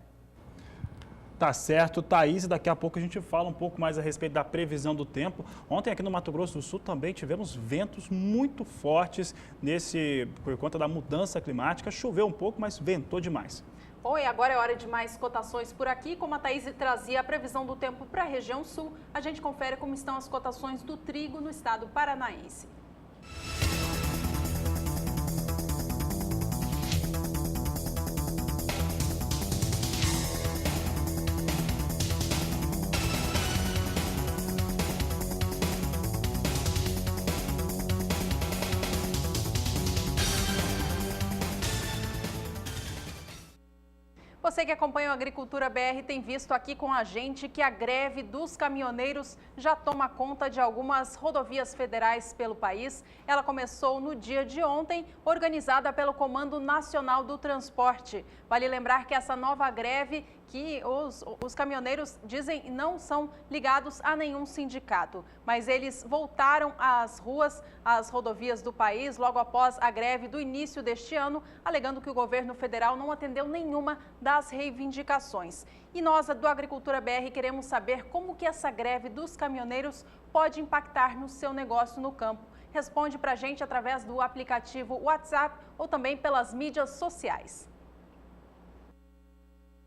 Tá certo, Thaís, e daqui a pouco a gente fala um pouco mais a respeito da previsão do tempo. Ontem aqui no Mato Grosso do Sul também tivemos ventos muito fortes por conta da mudança climática. Choveu um pouco, mas ventou demais. Bom, e agora é hora de mais cotações por aqui. Como a Thaís trazia a previsão do tempo para a região sul, a gente confere como estão as cotações do trigo no estado paranaense. Você que acompanha o Agricultura BR tem visto aqui com a gente que a greve dos caminhoneiros já toma conta de algumas rodovias federais pelo país. Ela começou no dia de ontem, organizada pelo Comando Nacional do Transporte. Vale lembrar que essa nova greve que os caminhoneiros dizem não são ligados a nenhum sindicato, mas eles voltaram às ruas, às rodovias do país, logo após a greve do início deste ano, alegando que o governo federal não atendeu nenhuma das reivindicações. E nós, do Agricultura BR, queremos saber como que essa greve dos caminhoneiros pode impactar no seu negócio no campo. Responde pra gente através do aplicativo WhatsApp ou também pelas mídias sociais.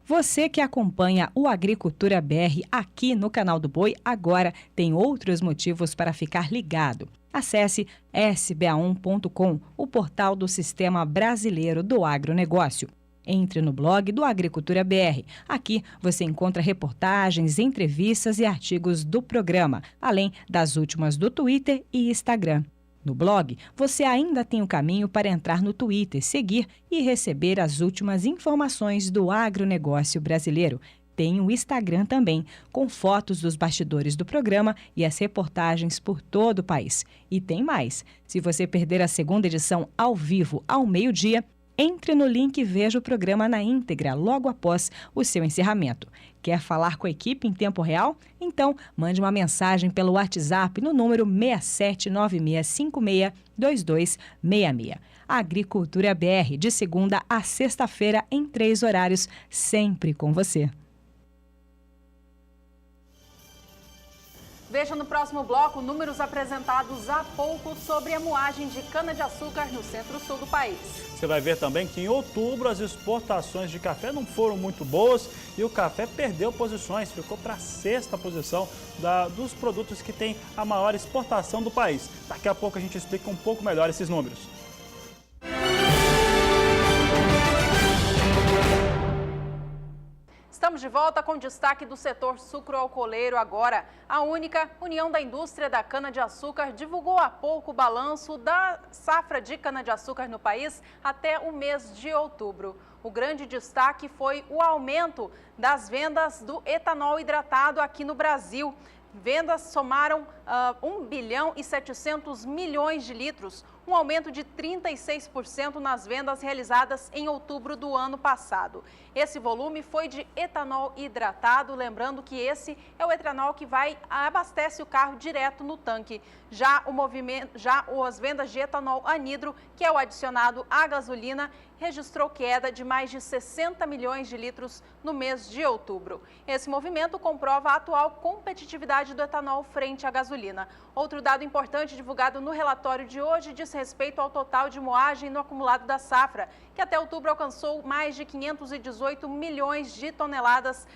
Você que acompanha o Agricultura BR aqui no canal do Boi, agora tem outros motivos para ficar ligado. Acesse sba1.com, o portal do Sistema Brasileiro do Agronegócio. Entre no blog do Agricultura BR. Aqui você encontra reportagens, entrevistas e artigos do programa, além das últimas do Twitter e Instagram. No blog, você ainda tem o caminho para entrar no Twitter, seguir e receber as últimas informações do agronegócio brasileiro. Tem o Instagram também, com fotos dos bastidores do programa e as reportagens por todo o país. E tem mais. Se você perder a segunda edição ao vivo ao meio-dia, entre no link e veja o programa na íntegra logo após o seu encerramento. Quer falar com a equipe em tempo real? Então, mande uma mensagem pelo WhatsApp no número 6796562266. Agricultura BR, de segunda a sexta-feira, em 3 horários, sempre com você. Veja no próximo bloco números apresentados há pouco sobre a moagem de cana-de-açúcar no centro-sul do país. Você vai ver também que em outubro as exportações de café não foram muito boas e o café perdeu posições, ficou para a 6ª posição dos produtos que têm a maior exportação do país. Daqui a pouco a gente explica um pouco melhor esses números. Estamos de volta com destaque do setor sucroalcooleiro agora. A única União da Indústria da Cana-de-Açúcar divulgou há pouco o balanço da safra de cana-de-açúcar no país até o mês de outubro. O grande destaque foi o aumento das vendas do etanol hidratado aqui no Brasil. Vendas somaram 1 bilhão e 700 milhões de litros, um aumento de 36% nas vendas realizadas em outubro do ano passado. Esse volume foi de etanol hidratado, lembrando que esse é o etanol que abastece o carro direto no tanque. Já as vendas de etanol anidro, que é o adicionado à gasolina, registrou queda de mais de 60 milhões de litros no mês de outubro. Esse movimento comprova a atual competitividade do etanol frente à gasolina. Outro dado importante divulgado no relatório de hoje diz respeito ao total de moagem no acumulado da safra, que até outubro alcançou mais de 518 milhões de toneladas,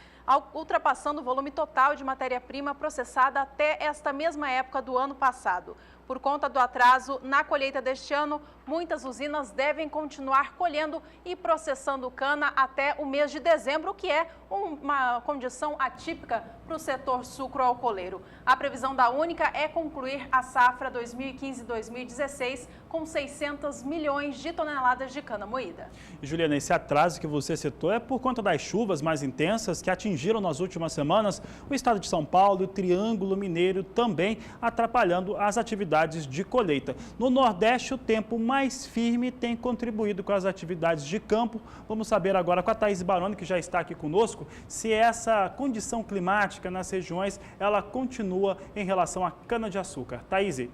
ultrapassando o volume total de matéria-prima processada até esta mesma época do ano passado. Por conta do atraso na colheita deste ano, muitas usinas devem continuar colhendo e processando cana até o mês de dezembro, o que é uma condição atípica para o setor sucroalcooleiro. A previsão da Única é concluir a safra 2015-2016 com 600 milhões de toneladas de cana moída. E, Juliana, esse atraso que você citou é por conta das chuvas mais intensas que atingiram nas últimas semanas o estado de São Paulo e o Triângulo Mineiro, também atrapalhando as atividades de colheita. No Nordeste, o tempo mais firme tem contribuído com as atividades de campo. Vamos saber agora com a Thaís Baroni, que já está aqui conosco, se essa condição climática nas regiões, ela continua em relação à cana-de-açúcar. Thaís.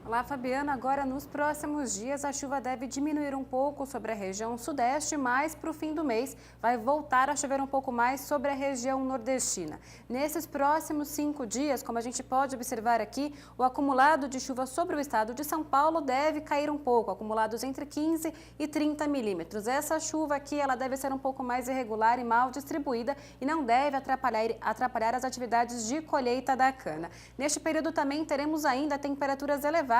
Olá, Fabiana. Agora, nos próximos dias, a chuva deve diminuir um pouco sobre a região sudeste, mas para o fim do mês vai voltar a chover um pouco mais sobre a região nordestina. Nesses próximos 5 dias, como a gente pode observar aqui, o acumulado de chuva sobre o estado de São Paulo deve cair um pouco, acumulados entre 15 e 30 milímetros. Essa chuva aqui, ela deve ser um pouco mais irregular e mal distribuída e não deve atrapalhar as atividades de colheita da cana. Neste período também teremos ainda temperaturas elevadas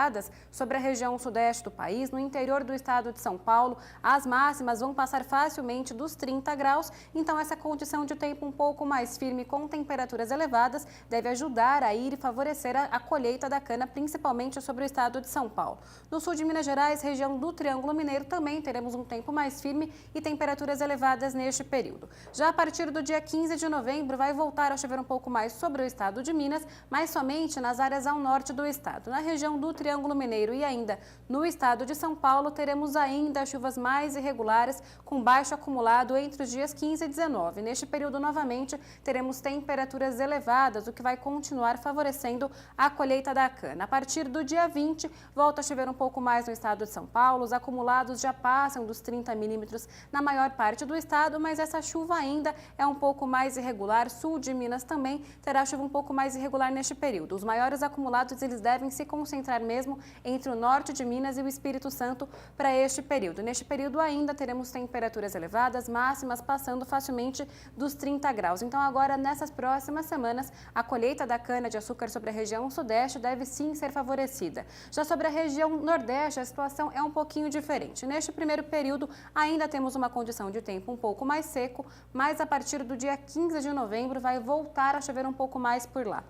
sobre a região sudeste do país. No interior do estado de São Paulo, as máximas vão passar facilmente dos 30 graus, então essa condição de tempo um pouco mais firme com temperaturas elevadas deve ajudar a ir e favorecer a colheita da cana, principalmente sobre o estado de São Paulo. No sul de Minas Gerais, região do Triângulo Mineiro, também teremos um tempo mais firme e temperaturas elevadas neste período. Já a partir do dia 15 de novembro, vai voltar a chover um pouco mais sobre o estado de Minas, mas somente nas áreas ao norte do estado. Na região do Triângulo Mineiro e ainda no estado de São Paulo, teremos ainda chuvas mais irregulares, com baixo acumulado entre os dias 15 e 19. Neste período, novamente, teremos temperaturas elevadas, o que vai continuar favorecendo a colheita da cana. A partir do dia 20, volta a chover um pouco mais no estado de São Paulo. Os acumulados já passam dos 30 milímetros na maior parte do estado, mas essa chuva ainda é um pouco mais irregular. Sul de Minas também terá chuva um pouco mais irregular neste período. Os maiores acumulados, eles devem se concentrar mesmo entre o norte de Minas e o Espírito Santo para este período. Neste período ainda teremos temperaturas elevadas, máximas passando facilmente dos 30 graus. Então agora, nessas próximas semanas, a colheita da cana-de-açúcar sobre a região sudeste deve sim ser favorecida. Já sobre a região nordeste, a situação é um pouquinho diferente. Neste primeiro período, ainda temos uma condição de tempo um pouco mais seco, mas a partir do dia 15 de novembro vai voltar a chover um pouco mais por lá,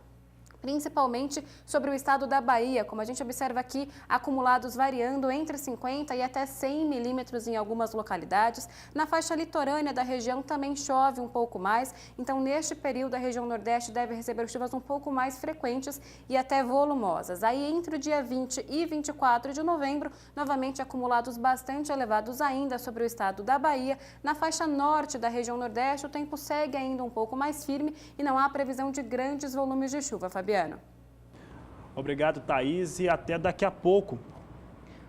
principalmente sobre o estado da Bahia, como a gente observa aqui, acumulados variando entre 50 e até 100 milímetros em algumas localidades. Na faixa litorânea da região também chove um pouco mais, então neste período a região nordeste deve receber chuvas um pouco mais frequentes e até volumosas. Aí entre o dia 20 e 24 de novembro, novamente acumulados bastante elevados ainda sobre o estado da Bahia. Na faixa norte da região nordeste, o tempo segue ainda um pouco mais firme e não há previsão de grandes volumes de chuva, Fabiana. Obrigado, Thaís, e até daqui a pouco.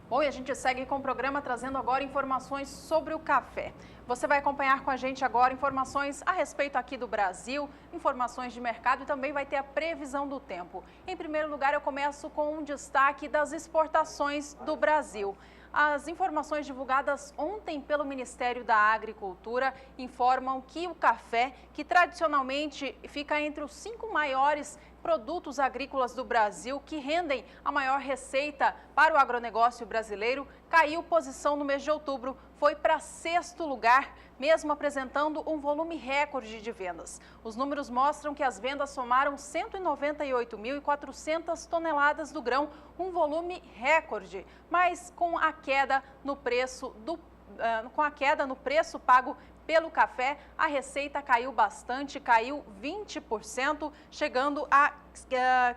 Bom, e a gente segue com o programa trazendo agora informações sobre o café. Você vai acompanhar com a gente agora informações a respeito aqui do Brasil, informações de mercado e também vai ter a previsão do tempo. Em primeiro lugar, eu começo com um destaque das exportações do Brasil. As informações divulgadas ontem pelo Ministério da Agricultura informam que o café, que tradicionalmente fica entre os 5 maiores produtos agrícolas do Brasil, que rendem a maior receita para o agronegócio brasileiro, caiu posição no mês de outubro, foi para 6º lugar, mesmo apresentando um volume recorde de vendas. Os números mostram que as vendas somaram 198.400 toneladas do grão, um volume recorde, mas com a queda no preço pago pelo café, a receita caiu bastante, caiu 20%, chegando a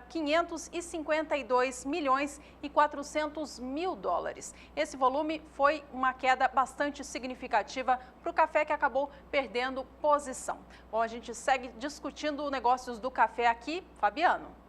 552 milhões e 400 mil dólares. Esse volume foi uma queda bastante significativa para o café, que acabou perdendo posição. Bom, a gente segue discutindo negócios do café aqui. Fabiano.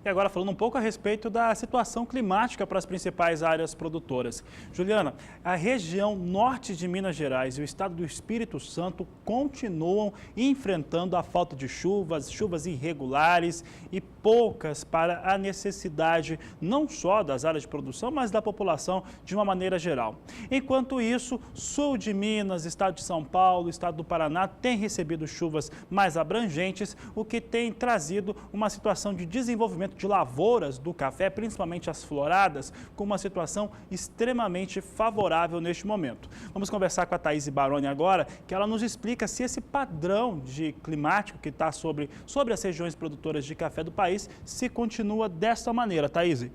E agora falando um pouco a respeito da situação climática para as principais áreas produtoras. Juliana, a região norte de Minas Gerais e o estado do Espírito Santo continuam enfrentando a falta de chuvas irregulares e poucas para a necessidade não só das áreas de produção, mas da população de uma maneira geral. Enquanto isso, sul de Minas, estado de São Paulo, estado do Paraná têm recebido chuvas mais abrangentes, o que tem trazido uma situação de desenvolvimento de lavouras do café, principalmente as floradas, com uma situação extremamente favorável neste momento. Vamos conversar com a Thaís Baroni agora, que ela nos explica se esse padrão climático que está sobre as regiões produtoras de café do país, se continua dessa maneira. Thaís.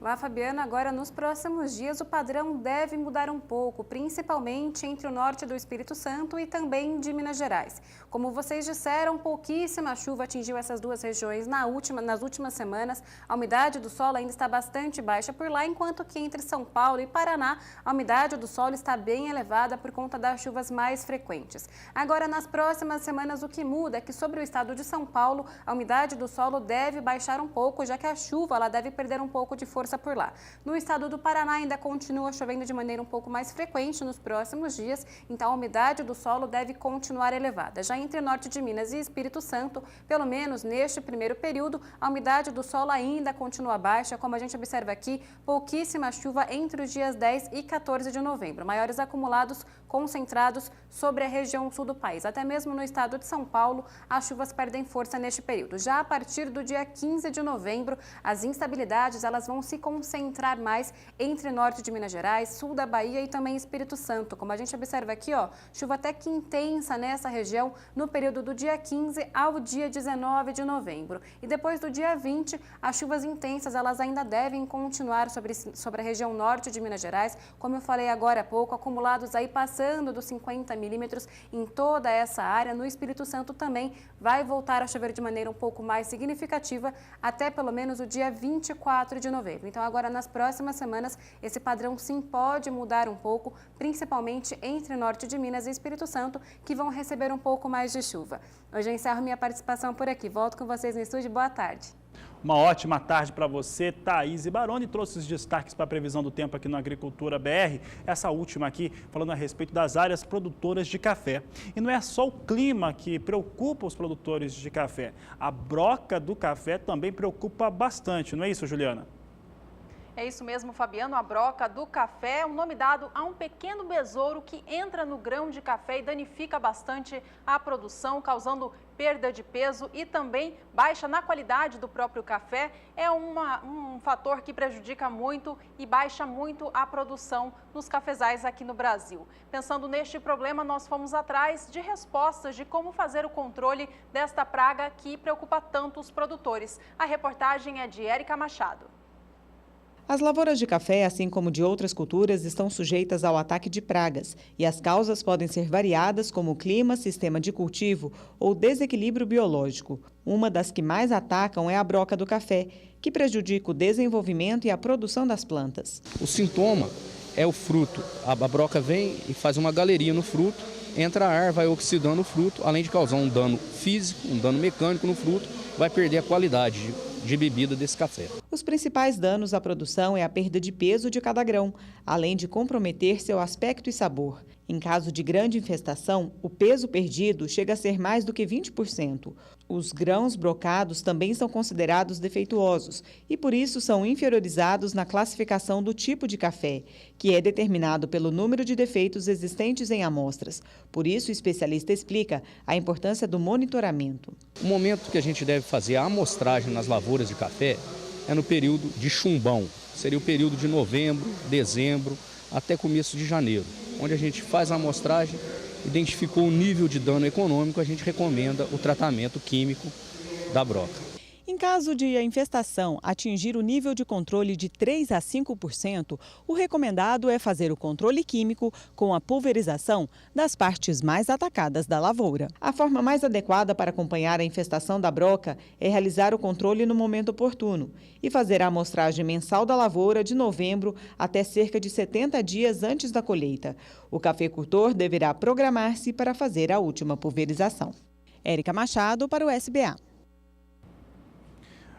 Olá, Fabiana. Agora, nos próximos dias, o padrão deve mudar um pouco, principalmente entre o norte do Espírito Santo e também de Minas Gerais. Como vocês disseram, pouquíssima chuva atingiu essas duas regiões nas últimas semanas. A umidade do solo ainda está bastante baixa por lá, enquanto que entre São Paulo e Paraná, a umidade do solo está bem elevada por conta das chuvas mais frequentes. Agora, nas próximas semanas, o que muda é que sobre o estado de São Paulo, a umidade do solo deve baixar um pouco, já que a chuva ela deve perder um pouco de força por lá. No estado do Paraná ainda continua chovendo de maneira um pouco mais frequente nos próximos dias, então a umidade do solo deve continuar elevada. Já entre norte de Minas e Espírito Santo, pelo menos neste primeiro período, a umidade do solo ainda continua baixa, como a gente observa aqui, pouquíssima chuva entre os dias 10 e 14 de novembro, maiores acumulados concentrados sobre a região sul do país. Até mesmo no estado de São Paulo, as chuvas perdem força neste período. Já a partir do dia 15 de novembro, as instabilidades elas vão se concentrar mais entre norte de Minas Gerais, sul da Bahia e também Espírito Santo. Como a gente observa aqui, chuva até que intensa nessa região no período do dia 15 ao dia 19 de novembro. E depois do dia 20, as chuvas intensas elas ainda devem continuar sobre a região norte de Minas Gerais, como eu falei agora há pouco, acumulados aí passando dos 50 milímetros em toda essa área. No Espírito Santo também vai voltar a chover de maneira um pouco mais significativa até pelo menos o dia 24 de novembro. Então agora nas próximas semanas esse padrão sim pode mudar um pouco, principalmente entre norte de Minas e Espírito Santo, que vão receber um pouco mais de chuva. Hoje eu encerro minha participação por aqui. Volto com vocês no estúdio. Boa tarde. Uma ótima tarde para você, Thaís Baroni. Trouxe os destaques para a previsão do tempo aqui no Agricultura BR. Essa última aqui, falando a respeito das áreas produtoras de café. E não é só o clima que preocupa os produtores de café. A broca do café também preocupa bastante, não é isso, Juliana? É isso mesmo, Fabiano. A broca do café é um nome dado a um pequeno besouro que entra no grão de café e danifica bastante a produção, causando perda de peso e também baixa na qualidade do próprio café. É um fator que prejudica muito e baixa muito a produção nos cafezais aqui no Brasil. Pensando neste problema, nós fomos atrás de respostas de como fazer o controle desta praga que preocupa tanto os produtores. A reportagem é de Érica Machado. As lavouras de café, assim como de outras culturas, estão sujeitas ao ataque de pragas e as causas podem ser variadas como clima, sistema de cultivo ou desequilíbrio biológico. Uma das que mais atacam é a broca do café, que prejudica o desenvolvimento e a produção das plantas. O sintoma é o fruto. A broca vem e faz uma galeria no fruto, entra ar, vai oxidando o fruto, além de causar um dano físico, um dano mecânico no fruto, vai perder a qualidade de bebida desse café. Os principais danos à produção é a perda de peso de cada grão, além de comprometer seu aspecto e sabor. Em caso de grande infestação, o peso perdido chega a ser mais do que 20%. Os grãos brocados também são considerados defeituosos e, por isso, são inferiorizados na classificação do tipo de café, que é determinado pelo número de defeitos existentes em amostras. Por isso, o especialista explica a importância do monitoramento. O momento que a gente deve fazer a amostragem nas lavouras de café é no período de chumbão. Seria o período de novembro, dezembro, até começo de janeiro, onde a gente faz a amostragem, identificou o nível de dano econômico, a gente recomenda o tratamento químico da broca. Em caso de a infestação atingir o nível de controle de 3 a 5%, o recomendado é fazer o controle químico com a pulverização das partes mais atacadas da lavoura. A forma mais adequada para acompanhar a infestação da broca é realizar o controle no momento oportuno e fazer a amostragem mensal da lavoura de novembro até cerca de 70 dias antes da colheita. O cafeicultor deverá programar-se para fazer a última pulverização. Érica Machado para o SBA.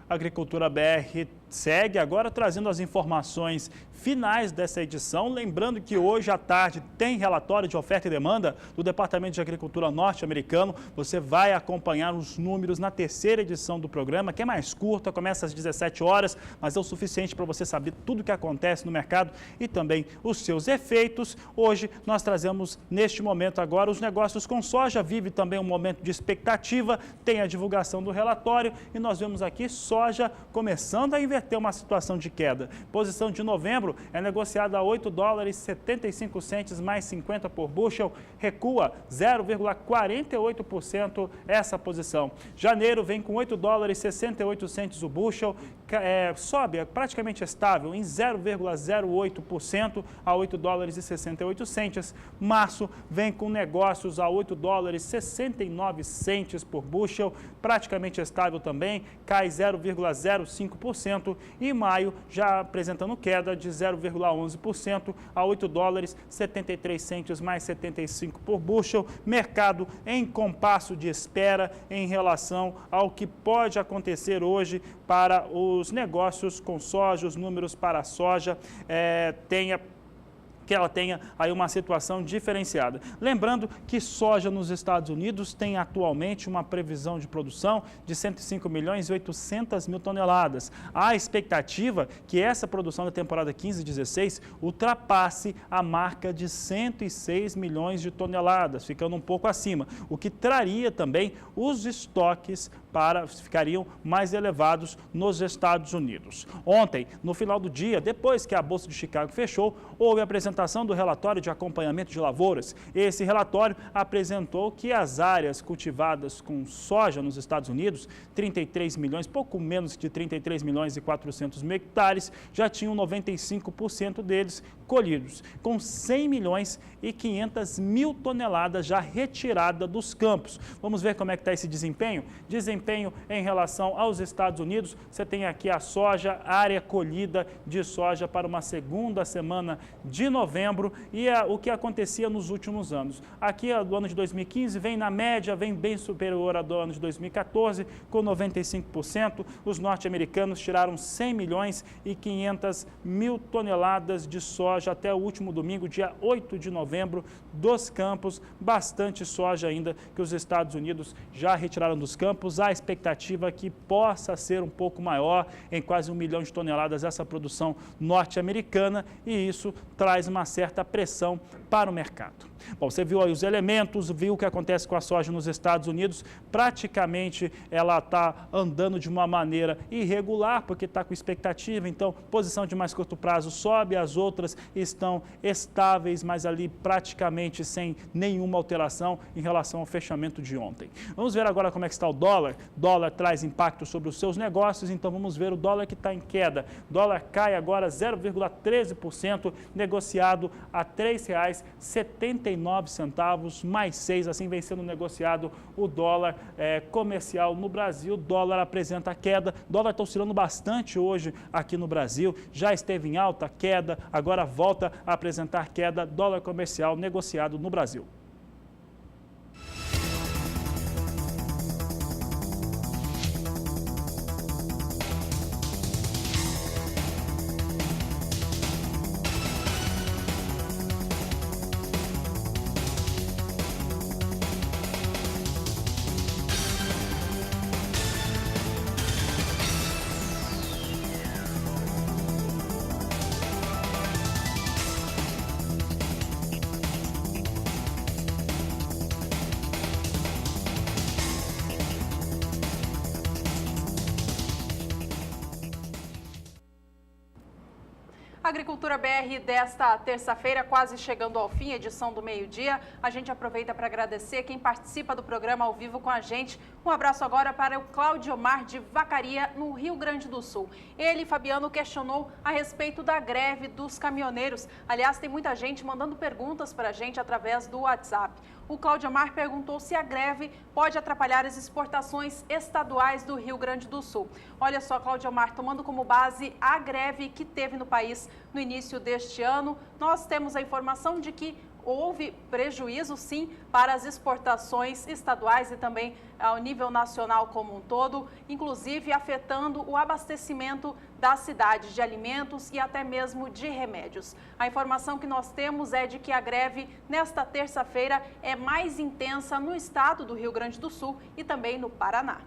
A Agricultura BR segue agora trazendo as informações finais dessa edição. Lembrando que hoje à tarde tem relatório de oferta e demanda do Departamento de Agricultura norte-americano. Você vai acompanhar os números na terceira edição do programa, que é mais curta, começa às 17 horas, mas é o suficiente para você saber tudo o que acontece no mercado e também os seus efeitos. Hoje nós trazemos neste momento agora os negócios com soja. Vive também um momento de expectativa, tem a divulgação do relatório e nós vemos aqui soja começando a inverter uma situação de queda. Posição de novembro é negociada a $8,75 mais 50 por bushel, recua 0,48% essa posição. Janeiro vem com $8,68 o bushel, sobe, é praticamente estável em 0,08% a $8,68. Março vem com negócios a $8,69 por bushel, praticamente estável também, cai 0,05%. E maio já apresentando queda de 0,11% a $8,73 mais 75 por bushel. Mercado em compasso de espera em relação ao que pode acontecer hoje para os negócios com soja, os números para a soja que ela tenha aí uma situação diferenciada. Lembrando que soja nos Estados Unidos tem atualmente uma previsão de produção de 105.800.000 toneladas. Há expectativa que essa produção da temporada 15-16 ultrapasse a marca de 106 milhões de toneladas, ficando um pouco acima, o que traria também os estoques ficariam mais elevados nos Estados Unidos. Ontem, no final do dia, depois que a Bolsa de Chicago fechou, houve a apresentação do relatório de acompanhamento de lavouras. Esse relatório apresentou que as áreas cultivadas com soja nos Estados Unidos, 33 milhões, pouco menos de 33 milhões e 400 mil hectares, já tinham 95% deles colhidos, com 100 milhões e 500 mil toneladas já retirada dos campos. Vamos ver como é que está esse desempenho? Desempenho em relação aos Estados Unidos, você tem aqui a soja, área colhida de soja para uma segunda semana de novembro e o que acontecia nos últimos anos. Aqui do ano de 2015 vem na média, vem bem superior ao do ano de 2014, com 95%. Os norte-americanos tiraram 100 milhões e 500 mil toneladas de soja até o último domingo, dia 8 de novembro, dos campos. Bastante soja ainda que os Estados Unidos já retiraram dos campos. A expectativa que possa ser um pouco maior, em quase 1 milhão de toneladas, essa produção norte-americana, e isso traz uma certa pressão para o mercado. Bom, você viu aí os elementos, viu o que acontece com a soja nos Estados Unidos, praticamente ela está andando de uma maneira irregular, porque está com expectativa, então posição de mais curto prazo sobe, as outras estão estáveis, mas ali praticamente sem nenhuma alteração em relação ao fechamento de ontem. Vamos ver agora como é que está o dólar. Dólar traz impacto sobre os seus negócios, então vamos ver o dólar que está em queda. Dólar cai agora 0,13%, negociado a R$ 3,79 mais 6, assim vem sendo negociado o dólar comercial no Brasil. Dólar apresenta queda, dólar está oscilando bastante hoje aqui no Brasil, já esteve em alta, queda, agora volta a apresentar queda, dólar comercial negociado no Brasil. Agricultura BR desta terça-feira, quase chegando ao fim, edição do meio-dia. A gente aproveita para agradecer quem participa do programa ao vivo com a gente. Um abraço agora para o Claudiomar de Vacaria, no Rio Grande do Sul. Ele, Fabiano, questionou a respeito da greve dos caminhoneiros. Aliás, tem muita gente mandando perguntas para a gente através do WhatsApp. O Claudiomar perguntou se a greve pode atrapalhar as exportações estaduais do Rio Grande do Sul. Olha só, Claudiomar, tomando como base a greve que teve no país no início deste ano, nós temos a informação de que houve prejuízo, sim, para as exportações estaduais e também ao nível nacional como um todo, inclusive afetando o abastecimento das cidades de alimentos e até mesmo de remédios. A informação que nós temos é de que a greve nesta terça-feira é mais intensa no estado do Rio Grande do Sul e também no Paraná.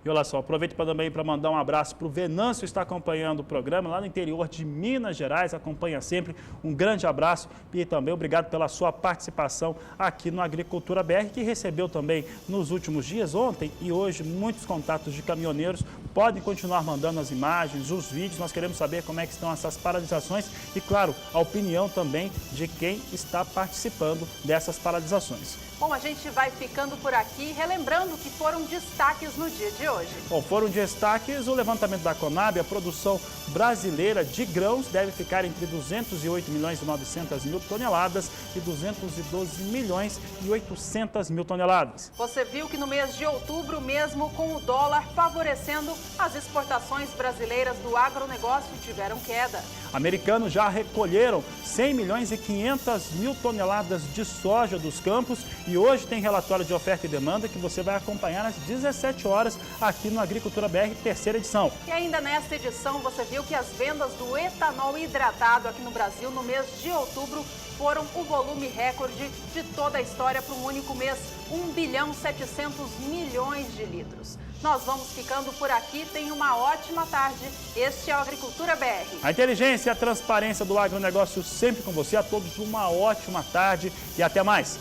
E olha só, aproveito também para mandar um abraço para o Venâncio, que está acompanhando o programa lá no interior de Minas Gerais, acompanha sempre. Um grande abraço e também obrigado pela sua participação aqui no Agricultura BR, que recebeu também nos últimos dias, ontem e hoje, muitos contatos de caminhoneiros. Podem continuar mandando as imagens, os vídeos, nós queremos saber como é que estão essas paralisações e, claro, a opinião também de quem está participando dessas paralisações. Bom, a gente vai ficando por aqui, relembrando que foram destaques no dia de hoje. Bom, foram destaques o levantamento da Conab, a produção brasileira de grãos deve ficar entre 208 milhões e 900 mil toneladas e 212 milhões e 800 mil toneladas. Você viu que no mês de outubro, mesmo com o dólar favorecendo, as exportações brasileiras do agronegócio tiveram queda. Americanos já recolheram 100 milhões e 500 mil toneladas de soja dos campos e hoje tem relatório de oferta e demanda que você vai acompanhar às 17 horas aqui no Agricultura BR, terceira edição. E ainda nesta edição você viu que as vendas do etanol hidratado aqui no Brasil no mês de outubro foram o volume recorde de toda a história para um único mês, 1 bilhão 700 milhões de litros. Nós vamos ficando por aqui, tenha uma ótima tarde. Este é o Agricultura BR. A inteligência e a transparência do agronegócio sempre com você. A todos uma ótima tarde e até mais.